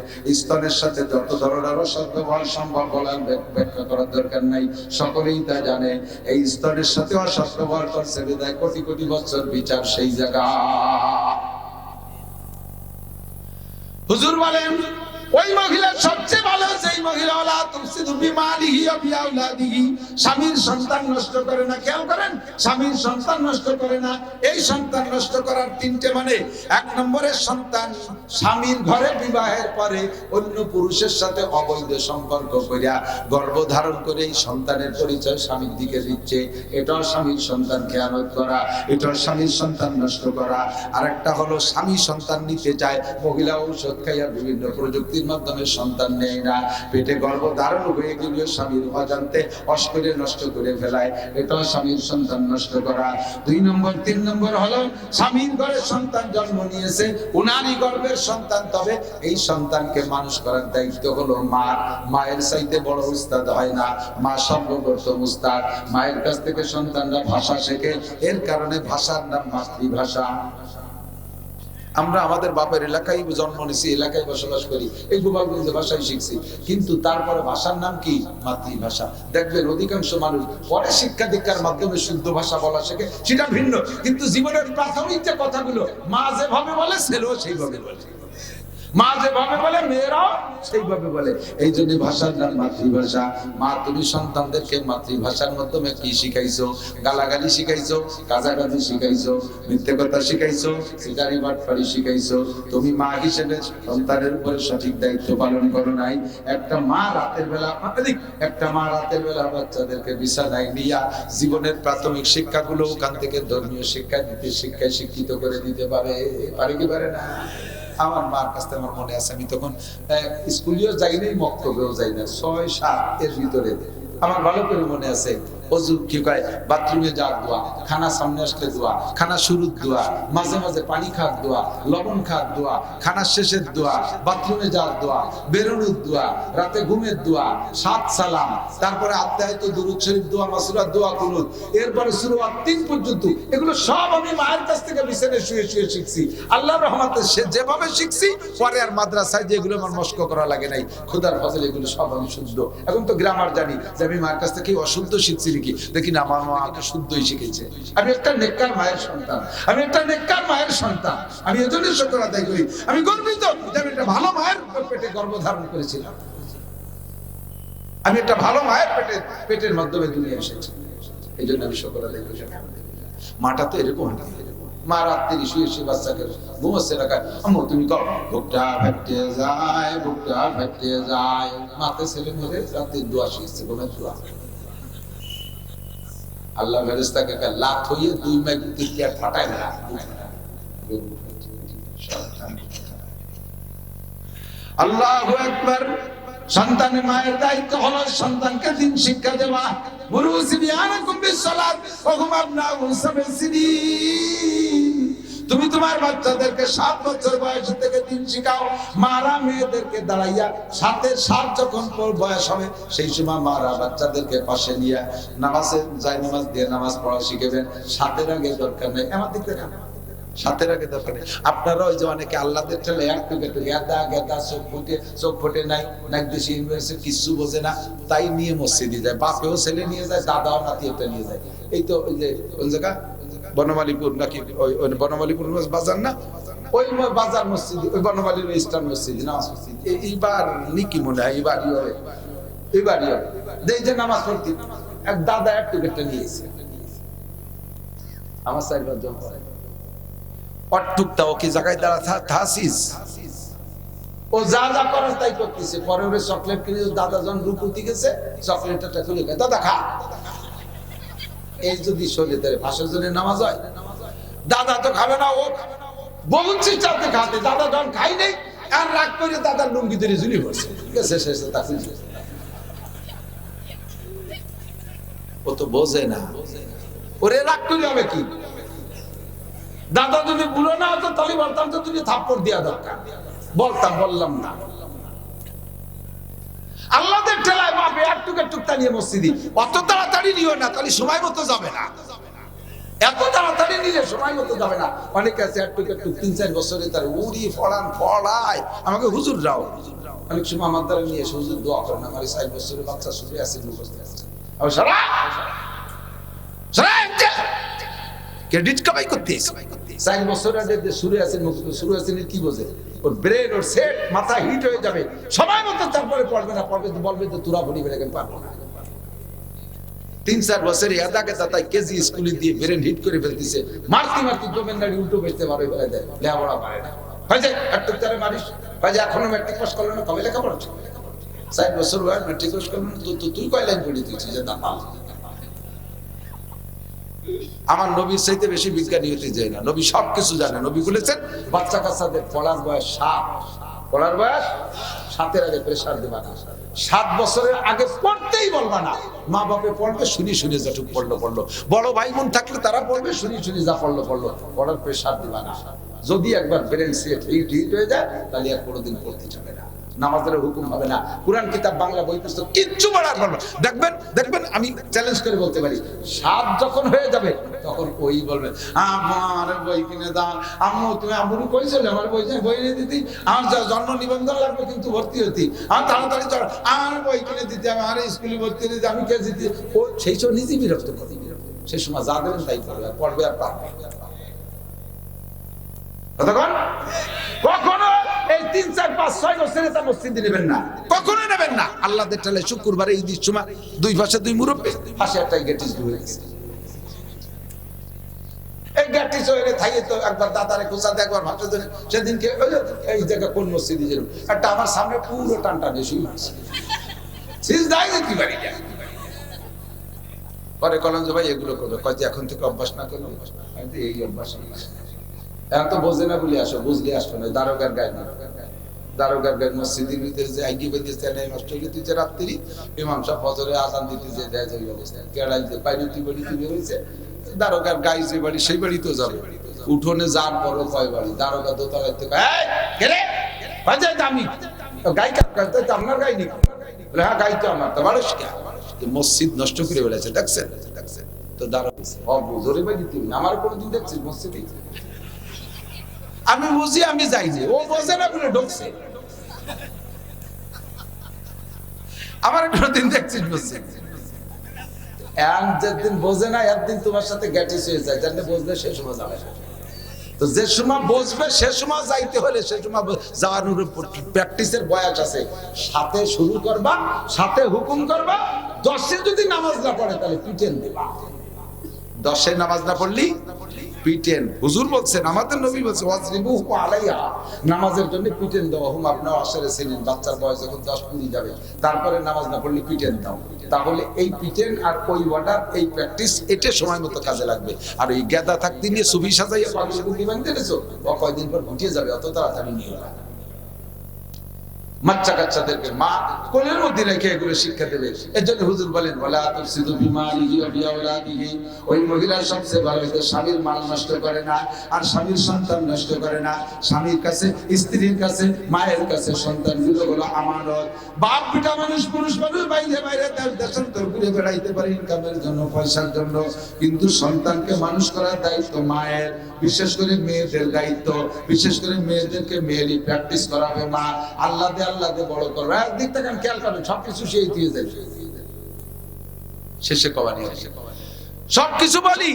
স্তনের সাথে যত ধরনের অসৎ ব্যবহার সম্ভব বলার ব্যাখ্যা করার দরকার নাই, সকলেই তা জানে। এই স্তনের সাথে অসৎ ব্যবহার করছে বিদায় কোটি কোটি বছর বিচার সেই জায়গা। হুজুর বলেন ওই মহিলা সবচেয়ে ভালো যেই মহিলা ওয়ালা তুফসিদু বিমালিহি ওয়া বিআওলাদিহি, স্বামীর সন্তান নষ্ট করে না। খেয়াল করেন, স্বামীর সন্তান নষ্ট করে না। এই সন্তান নষ্ট করার 3টে মানে, 1 নম্বরের সন্তান স্বামীর ঘরে বিবাহের পরে অন্য পুরুষের সাথে অবৈধ সম্পর্ক করিয়া গর্ভধারণ করে এই সন্তানের পরিচয় স্বামীর দিকে দিচ্ছে, এটাও স্বামীর সন্তান খেয়ানত করা, এটাও স্বামীর সন্তান নষ্ট করা। আরেকটা হলো স্বামী সন্তান নিতে চায়, মহিলা ঔষধ খাইয়া বিভিন্ন প্রযুক্তির মাধ্যমে সন্তান নেয় না, পেটে গর্ভধারণ হয়ে গেলেও স্বামীর অজান্তে অস্করে নষ্ট করে ফেলায়, এটাও স্বামীর সন্তান নষ্ট করা। 2 নম্বর 3 নম্বর হলো স্বামীর ঘরে সন্তান জন্ম নিয়েছে, উনারই গর্ভের সন্তান, তবে এই সন্তানকে মানুষ করার দায়িত্ব হলো মার। মায়ের চাইতে বড় উস্তাদ হয় না, মা সর্বপ্রথম উস্তাদ। মায়ের কাছ থেকে সন্তানরা ভাষা শেখে, এর কারণে ভাষার নাম মাতৃভাষা। আমরা আমাদের বাপের এলাকায় জন্ম নিয়েছি, এলাকায় বসবাস করি, এই গোপালগঞ্জ ভাষাই শিখছি, কিন্তু তারপরে ভাষার নাম কি? মাতৃভাষা। দেখবেন অধিকাংশ মানুষ পরে শিক্ষা দীক্ষার মাধ্যমে শুদ্ধ ভাষা বলা শেখে, সেটা ভিন্ন, কিন্তু জীবনের প্রাথমিক যে কথাগুলো মা যেভাবে বলে ছেলেও সেইভাবে বলে, মা যেভাবে বলে মেয়েরাও সেইভাবে বলে। এই জন্য ভাষার নাম মাতৃভাষা। মা তুমি সন্তানদেরকে মাতৃভাষার মাধ্যমে কি শিখাইছো? গালাগালি শিখাইছো, কাজাকাজি শিখাইছো, মিথ্যে কথা শিখাইছো, সিগারি বাটপাড়ি শিখাইছো। তুমি মা হিসেবে সন্তানের উপরে সঠিক দায়িত্ব পালন করো নাই। একটা মা রাতের বেলা বাচ্চাদেরকে বিছানায় নিয়া জীবনের প্রাথমিক শিক্ষাগুলো ওখান থেকে ধর্মীয় শিক্ষা দিতে শিক্ষায় শিক্ষিত করে দিতে পারে কি পারে না? আমার মার কাছ থেকে আমার মনে আছে, আমি তখন স্কুলেও যাই নাই, মক্তবেও যাই না, 6-7 এর ভিতরে। আমার ভালো করে মনে আছে অজু কি কয় বাথরুমে যাওয়ার দোয়া, খানা সামনে আসলে দোয়া, খানা শুরুর দোয়া, মাঝে মাঝে পানি খাওয়ার দোয়া, লবণ খাওয়ার দোয়া, খানার শেষের দোয়া, বাথরুমে যাওয়ার দোয়া, বেরোনোর দোয়া, রাতে ঘুমের দোয়া, 7 সালাম, তারপরে আত্মাহিত দুরূদ শরীফ দোয়া, মাসুরাত দোয়া, কুনুত, এরপরে সূরা তিন পর্যন্ত, এগুলো সব আমি মায়ের কাছ থেকে বিছানায় শুয়ে শুয়ে শিখছি। আল্লাহর রহমতে সে যেভাবে শিখছি, পরে আর মাদ্রাসায় যেগুলো আমার মস্ক করা লাগে নাই, খোদার ফজলে এগুলো সব আমি শুদ্ধ। এখন তো গ্রামার জানি যে আমি মায়ের কাছ থেকে অশুদ্ধ শিখছি নাকি, দেখি না আমার মা আমাকে শুদ্ধই শিখেছে। আমি একটা নেককার মায়ের সন্তান, আমি একটা নেককার মায়ের সন্তান। আমি এজন্য শুকর আদায় করি, আমি গর্বিত যে আমি একটা ভালো মায়ের পেটে গর্ভধারণ করেছিলাম, আমি একটা ভালো মায়ের পেটের মাধ্যমে দুনিয়া এসেছি, এই জন্য আমি শুকর আদায় করি। মাটা তো এরকম, মা রাত্রি শুয়ে শুয়ে বাচ্চাকে ঘুমাচ্ছে না, আম্মু তুমি কর বুকটা ফেটে যায়, বুকটা ফেটে যায়, মাতে ছেলে মেরে রাত্রি দোয়া শিখছে, ঘুমের দোয়া। আল্লাহ ফেরেশতাকে লাত হইয়ে 2 মাইল টিকিয়া ফাটায় না। আল্লাহু আকবার। সন্তানের মায়ের দায়িত্ব হলো সন্তানকে দিন শিক্ষা দেওয়া। মুরুসিবিয়ানাকুম বিসসালাত ওয়া হুম আবনাউ সাবঈ সিনিন। তুমি তোমার বাচ্চাদেরকে 7 বছর বয়স থেকে দিন শিখাও। মারা মেয়েদেরকে দাঁড়াইয়া 7 যখন বয়স হবে, সেই সময় মারা বাচ্চাদেরকে পাশে নিয়ে নামাজে যায়, নামাজ দিয়ে নামাজ পড়া শিখাবেন। 7 আগে দরকার নেই, আমার দিক থেকে 7 আগে দরকার নেই। আপনারা ওই যে অনেকে আল্লাহদের ঠেলে একটু গেদা গেদা চোখ ফোটে নাই, নাক দেশি ইউনিভার্সিটি কিছু বোঝে না, তাই নিয়ে মসজিদে যায়, বাপেও ছেলে নিয়ে যায়, দাদাও নাতিটা নিয়ে যায়। এই তো ওই যে কোন জায়গা বনমালীপুর নাকি, ওই বনমালীপুর বাজার না, ওই বাজার মসজিদ, ওই বনমালীর ইস্টার্ন মসজিদ নামাজ মসজিদ। এইবার নিকি মনে হয় এবারই হবে এই যে নামাজ পড়তে এক দাদা একটু গেটটা নিয়েছে, আমার 4-5 জন পড়ে অটুকটা ওকে জায়গায় দাঁড়া থাসিস, ও যা যা করার তাই করতেছে। পরে ওরে চকলেট কিনে দাদা জন রূপতি গেছে, চকলেটটা খুলে খায়, দাদা খা। এই যদি শরীরে তার ভাষার জন্য নামাজ হয়, দাদা তো খাবে না, ও বহু চেষ্টাতে খাতে, দাদা যখন খাই নেই আর রাগ করে দাদার লুঙ্গি ধরে ঝুলি পড়ছে, গেছে শেষে তা খুঁজে। ও তো বোঝে না, ওরে রাগ করে হবে কি? দাদা তুমি বুড়ো না হতো তাহলে বলতাম তো তুমি থাপ্পড় দেওয়া দরকার, বললাম না। আল্লাহদের ঠেলায় বাপে একটুক টানিয়ে মসজিদে, অত তাড়াতাড়ি নিও না, তাহলে সময় মতো যাবে না। এত তাড়াতাড়ি নিলে সময় মতো যাবে না। অনেকে আছে একটুক 3-4 বছরে তার উড়ি পড়ায়। আমাকে হুজুর রাও অনেক সময় আমার দ্বারা নিয়ে এসে হুজুর দোয়া করেন, আমার 4 বছরের বাচ্চা শুয়ে আছে, ক্রেডিট কামাই করতে 4 বছর আগে শুরু আছেন কি বোঝে? ওর ব্রেন, ওর সেট, মাথা হিট হয়ে যাবে, সময় মতো তারপরে পড়বে না, বলবে তো তোরা ভরি বেড়ে পারবো না। 3-4 বছরে এদাকে তাই কেজি স্কুলে দিয়ে ব্রেন হিট করে ফেলতেছে, মারতি জমেন গাড়ি উল্টো বেচতে পারে, বেড়ে দেয়, লেখাপড়া পারে না। হয়েছে একটু তারা মারিস, হয়েছে এখনো ম্যাট্রিক পাস করলো না, কবে লেখাপড়া? 4 বছর বয়স ম্যাট্রিক পাস করলো না, তুই কয় লাইন পড়ে দিচ্ছিস যে দাপাল। আমার নবীর চাইতে বেশি বিজ্ঞানী হতে যায় না, নবী সবকিছু জানে। নবী বলেছেন বাচ্চা কাচ্চাদের পড়ার বয়স 7, পড়ার বয়স 7-এর আগে প্রেসার দেবা না, 7 বছরের আগে পড়তেই বলবা না। মা বাপে পড়বে, শুনি যেটুক পড়লো। বড় ভাই বোন থাকলে তারা পড়বে, শুনি যা পড়লো। পড়ার প্রেসার দিবা না। যদি একবার ব্রেন সেট হিট হয়ে যায়, তাহলে আর কোনোদিন পড়তে যাবে না, নামাজের হুকুম হবে না। কুরআন কিতাব বাংলা বই পুস্তক কিচ্ছু পড়ার বলবে। দেখবেন আমি চ্যালেঞ্জ করে বলতে পারি, 7 যখন হয়ে যাবে তখন ওই বলবে আমার বই কিনে দাও। আম্মু তুমি আম্মুরু কইছিলে আমার বই নিয়ে দিতি, আমার জন্ম নিবন্ধন লাগবে কিন্তু ভর্তি হতি, আমার তাড়াতাড়ি চল, আমার বই কিনে দিতে, আমার স্কুলে ভর্তি দিতে, আমি কে দিতে। ও সেই সময় নিজে বিরক্ত করে, সেই সময় যা দেবেন তাই পড়বে আর পারবে। কখনো এই 3-4-5-6 বছরে তা মসজিদে নেবেন না, কখনো নেবেন না। আল্লাহদের ঠেলে শুক্রবারে ঈদের সময় 2 পাশে 2 মুরব্বি, পাশে একটা গেটিস হয়ে গেছে। এই গেটিস হয়ে থাইয়ে তো একবার দাদারে খোঁচা দিয়ে একবার ভাষা ধরে, সেদিনকে এই জায়গা কোন মসজিদে যেন একটা আমার সামনে পুরো টানটা বেশি হয়েছে, সিজদায় যেতে পারি না। পরে কলম যে ভাই এগুলো করবে, কয় যে এখন থেকে অভ্যাস না করলে এই অভ্যাস এখন তো বোঝে না বলে আসো, বুঝলে আসো না, দারোগার গায়ে না। দারোগার গায়ে মসজিদের ভিতরে যে আইডি বেঁধেছে নষ্ট হয়ে গেছে রাত্রি, ইমাম সাহেব ফজরে আজান দিতে যে দেয় ওই অবস্থা কেড়াই যে বাইরে বাড়ি তুলে হয়েছে, দারোগার গাই যে বাড়ি সেই বাড়ি তো যাবে, উঠোনে যার বড় কয় বাড়ি, দারোগা দোতলায় থেকে আমি গাই কাটতে আপনার গাই নি, হ্যাঁ গাই তো আমার, তো মানুষ মসজিদ নষ্ট করে বেড়েছে দেখছেন, তো দারোগা বাড়ি তুই আমার কোনোদিন দেখছিস মসজিদে? আমি বুঝি আমি যাইনি, ও বোঝে না বলে ঢুকছে, আমার কোনোদিন দেখছিস বলছে যেদিন বোঝে না একদিন তোমার সাথে গ্যাটিস হয়ে যায়, জানলে বুঝলে সে সময় যাবে, তো যে সময় বুঝবে সে সময় যাইতে হলে সে সময় যাওয়ার প্র্যাকটিসের বয়স আছে, সাথে শুরু করবা, সাথে হুকুম করবা, 10 যদি নামাজ না পড়ে তাহলে পিটেন দেবা, 10 নামাজ না পড়লি পিটেন। হুজুর বলছেন, আমাদের নবী বলছে ওয়াজরিবুহু আলাইহা, নামাজের জন্য পিটেন দাও, হুম আপনারা আশরে ছিলেন, বাচ্চার বয়স যখন 10 পুরি যাবে তারপরে নামাজ না পড়লে পিটেন দাও, তাহলে এই পিটেন আর ওই ওয়াটার এই প্র্যাকটিস এটা সময় মতো কাজে লাগবে। আর এই গেদা থাকতে নিয়ে সুবি সাজাইয়া পাগল বুদ্ধি বানতে গেছো, ও কয়দিন পর ঘুটিয়ে যাবে, অত তাড়াতাড়ি নিও না। বাচ্চা কাচ্চাদেরকে মা কোলের মধ্যে রেখে এগুলো শিক্ষা দেবে, এর জন্য হুজুর বলেন ওয়ালা তুফসিদু বিমালিহি ওয়া বিআওলাদিহি, ওই মহিলা সবচেয়ে ভালো যে স্বামীর মাল নষ্ট করে না আর স্বামীর সন্তান নষ্ট করে না, স্বামীর কাছে স্ত্রীর কাছে মায়ের কাছে সন্তানগুলো হলো আমানত। বাপ বেটা মানুষ পুরুষ মানুষ বাইরে বাইরে দেশান্তর ঘুরে বেড়াইতে পারে ইনকামের জন্য পয়সার জন্য, কিন্তু সন্তানকে মানুষ করার দায়িত্ব মায়ের, বিশেষ করে মেয়েদের দায়িত্ব, বিশেষ করে মেয়েদেরকে মেয়েলি প্র্যাকটিস করাবে মা, আল্লাহ বড় করবে, একদিক থেকে খেয়াল করবে সবকিছু সেই দিয়ে যাবে, শেষে কবানি আসে সবকিছু বলি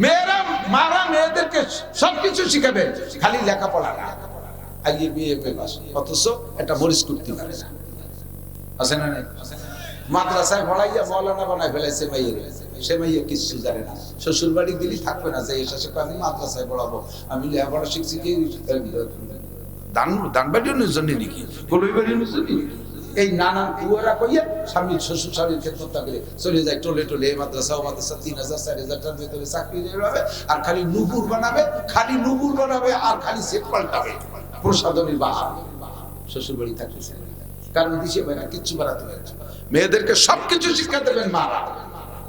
মেয়েরা মারা মেয়েদেরকে সবকিছু শিখাবে, খালি লেখাপড়া না, আইএ বিএ পাস, অথচ একটা মরিচ করতে পারে না, আছে না নাই? মাদ্রাসায় পড়াইয়া মৌলানা বানায় ফেলেছে মেয়ের, সে মেয়ে কিছু জানে না, শ্বশুর বাড়ি দিলি থাকবে না, যে এসে আমি মাদ্রাসায় পড়াবো, আমি লেখাপড়া শিখছি কি দান বাড়ির জন্য নাকি গলই বাড়ির জন্য, এই নানান কুয়ারা কইয়া স্বামীর শ্বশুর স্বামীর ক্ষেত্রটা করে চলে যায় টোলে টোলে, মাদ্রাসা 3000 4000 টাকার ভিতরে চাকরি হবে, আর খালি নুপুর বানাবে, খালি নুপুর বানাবে, আর খালি সেট পাল্টাবে, প্রসাদনীর বাহার, শ্বশুর বাড়ি থাকতেছে কারণ দিশে পায় না, কিচ্ছু বানাতে পারে না। মেয়েদেরকে সবকিছু শিক্ষা দেবেন মারা,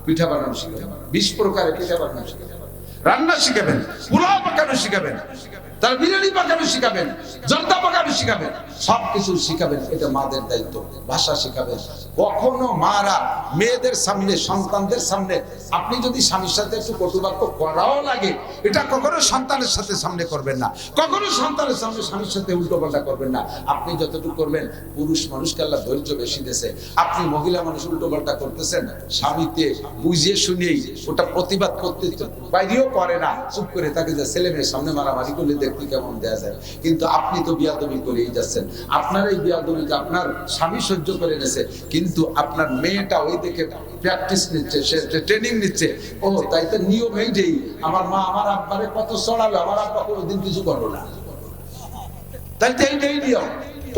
পিঠা বানানো শিখাবেন, 20 প্রকারের পিঠা বানানো শিখাবেন, রান্না শিখাবেন, পোলাও পাকানো শিখাবেন, তার বিরিয়ানি পাকানো শিখাবেন, জর্দা পাকানো শিখাবেন, সবকিছু শিখাবেন, এটা মাদের দায়িত্ব। ভাষা শিখাবেন, কখনো মারা মেয়েদের সামনে সন্তানদের সামনে আপনি যদি স্বামীর সাথে একটু কটুবাক্য করাও লাগে, এটা কখনো সন্তানের সাথে সামনে করবেন না, কখনো সন্তানের সামনে স্বামীর সাথে উল্টো পাল্টা করবেন না। আপনি যতটুকু করবেন, পুরুষ মানুষকে আল্লাহ ধৈর্য বেশি দিয়েছে, আপনি মহিলা মানুষ উল্টো পাল্টা করতেছেন, স্বামীতে বুঝিয়ে শুনিয়েই ওটা প্রতিবাদ করতে বাইরেও করে না, চুপ করে তাকে যে ছেলে মেয়ের সামনে মারামারি করলে দেখতে কেমন দেয়া যায়, কিন্তু আপনি তো বিয়াদবি করেই যাচ্ছেন, আপনার এই বিয়াদবিকে আপনার স্বামী সহ্য করে এনেছে, কিন্তু আপনার মেয়েটা ওই দেখে প্র্যাকটিস নিচ্ছে, সে ট্রেনিং নিচ্ছে, ও তাই তো নিয়ম এইটাই, আমার মা আমার আব্বারে কত চড়াবে, আমার আব্বা কোনোদিন কিছু করলো না, তাই তো এইটাই নিয়ম।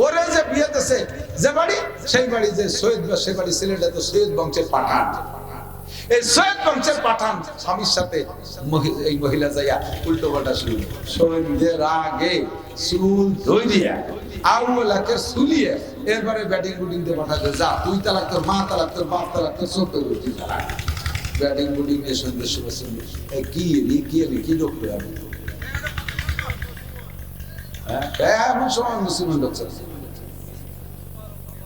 ওরে যে বিয়ে দিছে যে বাড়ি, সেই বাড়ি যে সৈয়দ বা সে বাড়ি, ছেলেটা তো সৈয়দ বংশের পাঠান, এই সৈয়দ বংশের পাঠান স্বামীর সাথে এই মহিলা যাইয়া উল্টো পাল্টা শুরু, সন্ধ্যের আগে চুল ধরিয়া আউলাকে শুলিয়ে এরপরে ব্যাটিং বুটিং দিয়ে পাঠাতে, যা তুই তালাক, তোর মা তালাক, তোর বাপ তালাক, তোর ছোট গোষ্ঠী তালাক, ব্যাটিং বুটিং দিয়ে সন্ধ্যের সময় শুনবি কি লোক আমি এমন সময় মুসলমান লোক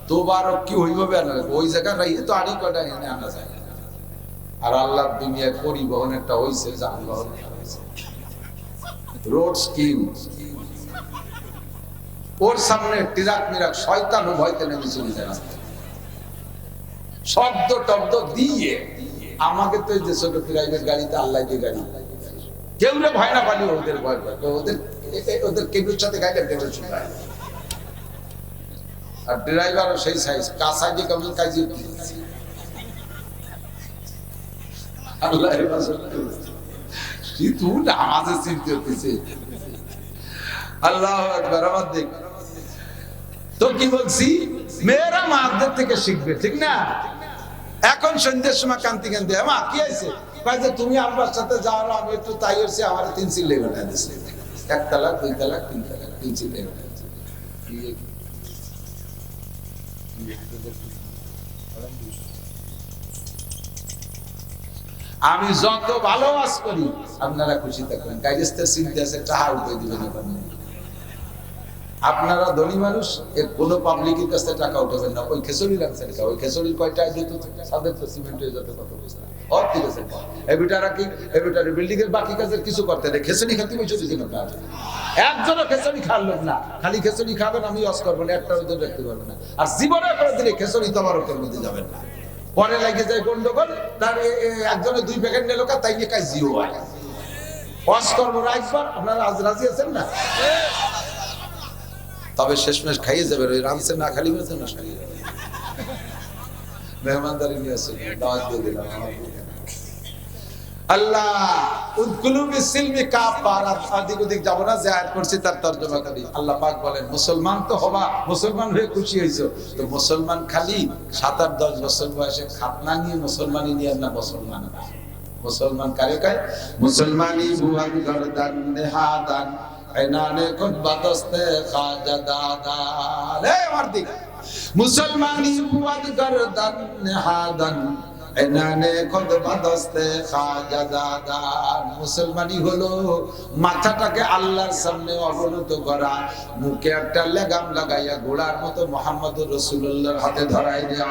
তোবার কি হইবে, ওই জায়গায় রাইয়ে তো আড়ি কটা এনে আনা যায়, আর আল্লাহর দুনিয়ায় পরিবহন একটা হইছে, যানবাহন রোড স্কিম, ওর সামনে ট্রাক মিরাক শয়তান ও ভয়তে নেমে চলে যায়, শব্দ টব্দ দিয়ে আমাকে তো যে ছোট প্রাইভেট গাড়িতে আল্লাহ দিয়ে গাড়ি, কেউ রে ভয় না পালি ওদের ভয় পায়, ওদের কেউর সাথে গাড়িটা বেরো শুনবে, আর ড্রাইভারও সেই সাইজ কাছাই কেমন কাজে আল্লাহ আমাদের চিন্তা হতেছে। আল্লাহু আকবার। আমার দেখ তো কি বলছি, মেয়েরা মাদের থেকে শিখবে, ঠিক না? এখন সন্ধ্যের সময় কান্তি কান্তি, মা কি আছে, তুমি আব্বার সাথে যাও, আমি একটু তাই হচ্ছে, আমার 3 চিল্লে বানাই দিচ্ছে, 1 তালাক 2 তালাক 3 তালাক 3 চিল্লে বানাই, আমি যত ভালো ওয়াজ করি আপনারা খুশি থাকবেন, কাইরেস্তের চিন্তা আছে টাকা উঠে দিবেন। আপনারা ধনী মানুষ, এর কোনো পাবলিকের কাছে টাকা উঠাবেন না। ওই খেসড়ি রাখছেন, ওই খেসড়ির কয়টা দিত সাদের তো সিমেন্ট হয়ে যেতে কত পয়সা অর দিয়েছেন। এবিটারা কি এবিটার বিল্ডিং এর বাকি কাজের কিছু করতে নেই, খেসড়ি খাতে বসে দিন আপনারা। একজনও খেসড়ি খাওয়ার লোক না, খালি খেসড়ি খাবেন আমি ওয়াজ করবো না, একটা ওদের রাখতে পারবেন না। আর জীবনে করে দিলে খেসড়ি তবারকের মধ্যে যাবেন না, পরে লাগে যায় গন্ডগোল। তার একজনে 2 প্যাকেট নিল তাই নিয়ে কাজ জিও হয়। ওয়াজ করবো না একবার, আপনারা আজ রাজি আছেন না? তবে শেষমেশ খাইয়ে যাবে, ওই রামসে না খালি হয়েছে না খালি মেহমানদারি নিয়ে আসে দাওয়াত দিয়ে দিলাম। আল্লাহ উদখুলু বিসিলমি কাফা, আদিক ওদিক যাব না, যে আয়াত করছি তার তরজমা করি। আল্লাহ পাক বলেন মুসলমান তো হবা, মুসলমান হয়ে খুশি হইছো তো। মুসলমান খালি 7-10 বছর বয়সে খাতনা নিয়ে মুসলমানি নিয়ে না, মুসলমান না। মুসলমান কারে কয়? মুসলমানি বুয়ান গরদান নেহাদান এনানে খুতবা দস্তে খাজা দাদা রে মারদি। মুসলমানি বুয়ান গরদান নেহাদান এনানে খুতবা দস্তে খাজা দাদা। মুসলমানি হলো মাথাটাকে আল্লাহর সামনে অবনত করা, মুখে একটা লাগাম লাগাইয়া ঘোড়ার মতো মুহাম্মদুর রাসূলুল্লাহর হাতে ধরাই দেয়া।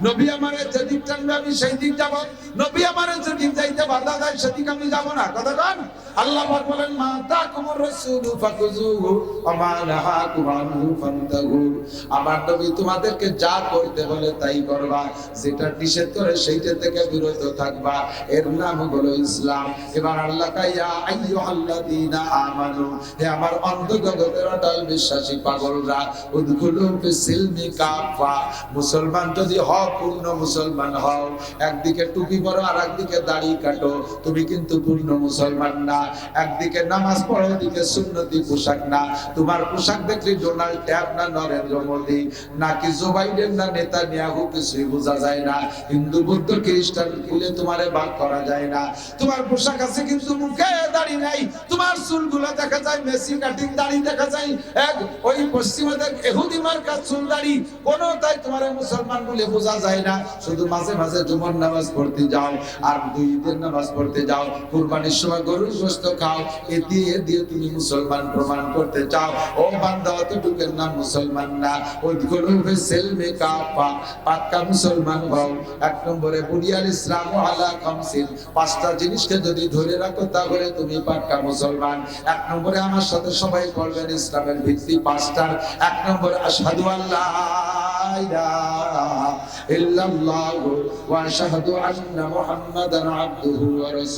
নবী আমারে যেদিক টানবে আমি সেই দিক যাব, নবী আমারে যেদিক যাইতে বাধা দেয় সেদিক আমি যাব না। কথা বলেন। আল্লাহ পাক বলেন মা তাকুমুর রাসূলু ফাকুযুহু ওয়া মা নাহাকুম আনহু ফান্তাহু। আমার নবী তোমাদেরকে যা করতে বলে তাই করবা, যেটা নিষেধ করে সেইটা থেকে বিরত থাকবা, এর নাম হলো ইসলাম। এবার আল্লাহ কাইয়া আইয়ুহাল্লাযীনা আমানু, হে আমার অন্তর্গতের অটল বিশ্বাসী পাগলরা, উদখুলু ফিসিলমি কাফা। মুসলমান যদি হও, পূর্ণ মুসলমান হও, একদিকে টুপি পরো আর একদিকে দাড়ি কাটো, তুমি কিন্তু পূর্ণ মুসলমান না। একদিকে নামাজ পড়ো, ওদিকে সুন্নতি পোশাক না। তোমার পোশাক দেখলে ডোনাল্ড ট্রাম্প না নরেন্দ্র মোদি নাকি জো বাইডেন না নেতানিয়াহু, কিছুই বোঝা যায় না। হিন্দু বৌদ্ধ খ্রিস্টান খুলে তোমারে ভাগ করা যায় না। তোমার পোশাক আছে কিন্তু মুখে দাড়ি নাই, তোমার চুলগুলো দেখা যায় মেসি কাটিং, দাড়ি দেখা যায় এক ওই পশ্চিমাদের ইহুদি মার্কা চুল দাড়ি, কোনো তাই তোমার মুসলমান বলে বোঝা যায় না। শুধু মাঝে মাঝে জুমার নামাজ পড়তে যাও আর 2 ঈদের নামাজ পড়তে যাও, কুরবানির সময় গরুর গোশত খাও, এ দিয়ে তুমি মুসলমান প্রমাণ করতে চাও। ও বান্দা, অতটুকুর নাম মুসলমান না। উদখুলু ফিসিলমি কাফা, পাক্কা মুসলমান হও। 1 নম্বরে বুনিয়াল ইসলামু আলা খামসিন, 5টা জিনিসকে যদি ধরে রাখো তাহলে তুমি পাক্কা মুসলমান। 1 নম্বরে আমার সাথে সবাই পড়বেন ইসলামের ভিত্তি 5টা। 1 নম্বরে আশহাদু আল্লা ইলাহা ইল্লাল্লাহু ওয়া আশহাদু আন্না মুহাম্মাদান আবদুহু ওয়া রাসূলুহু।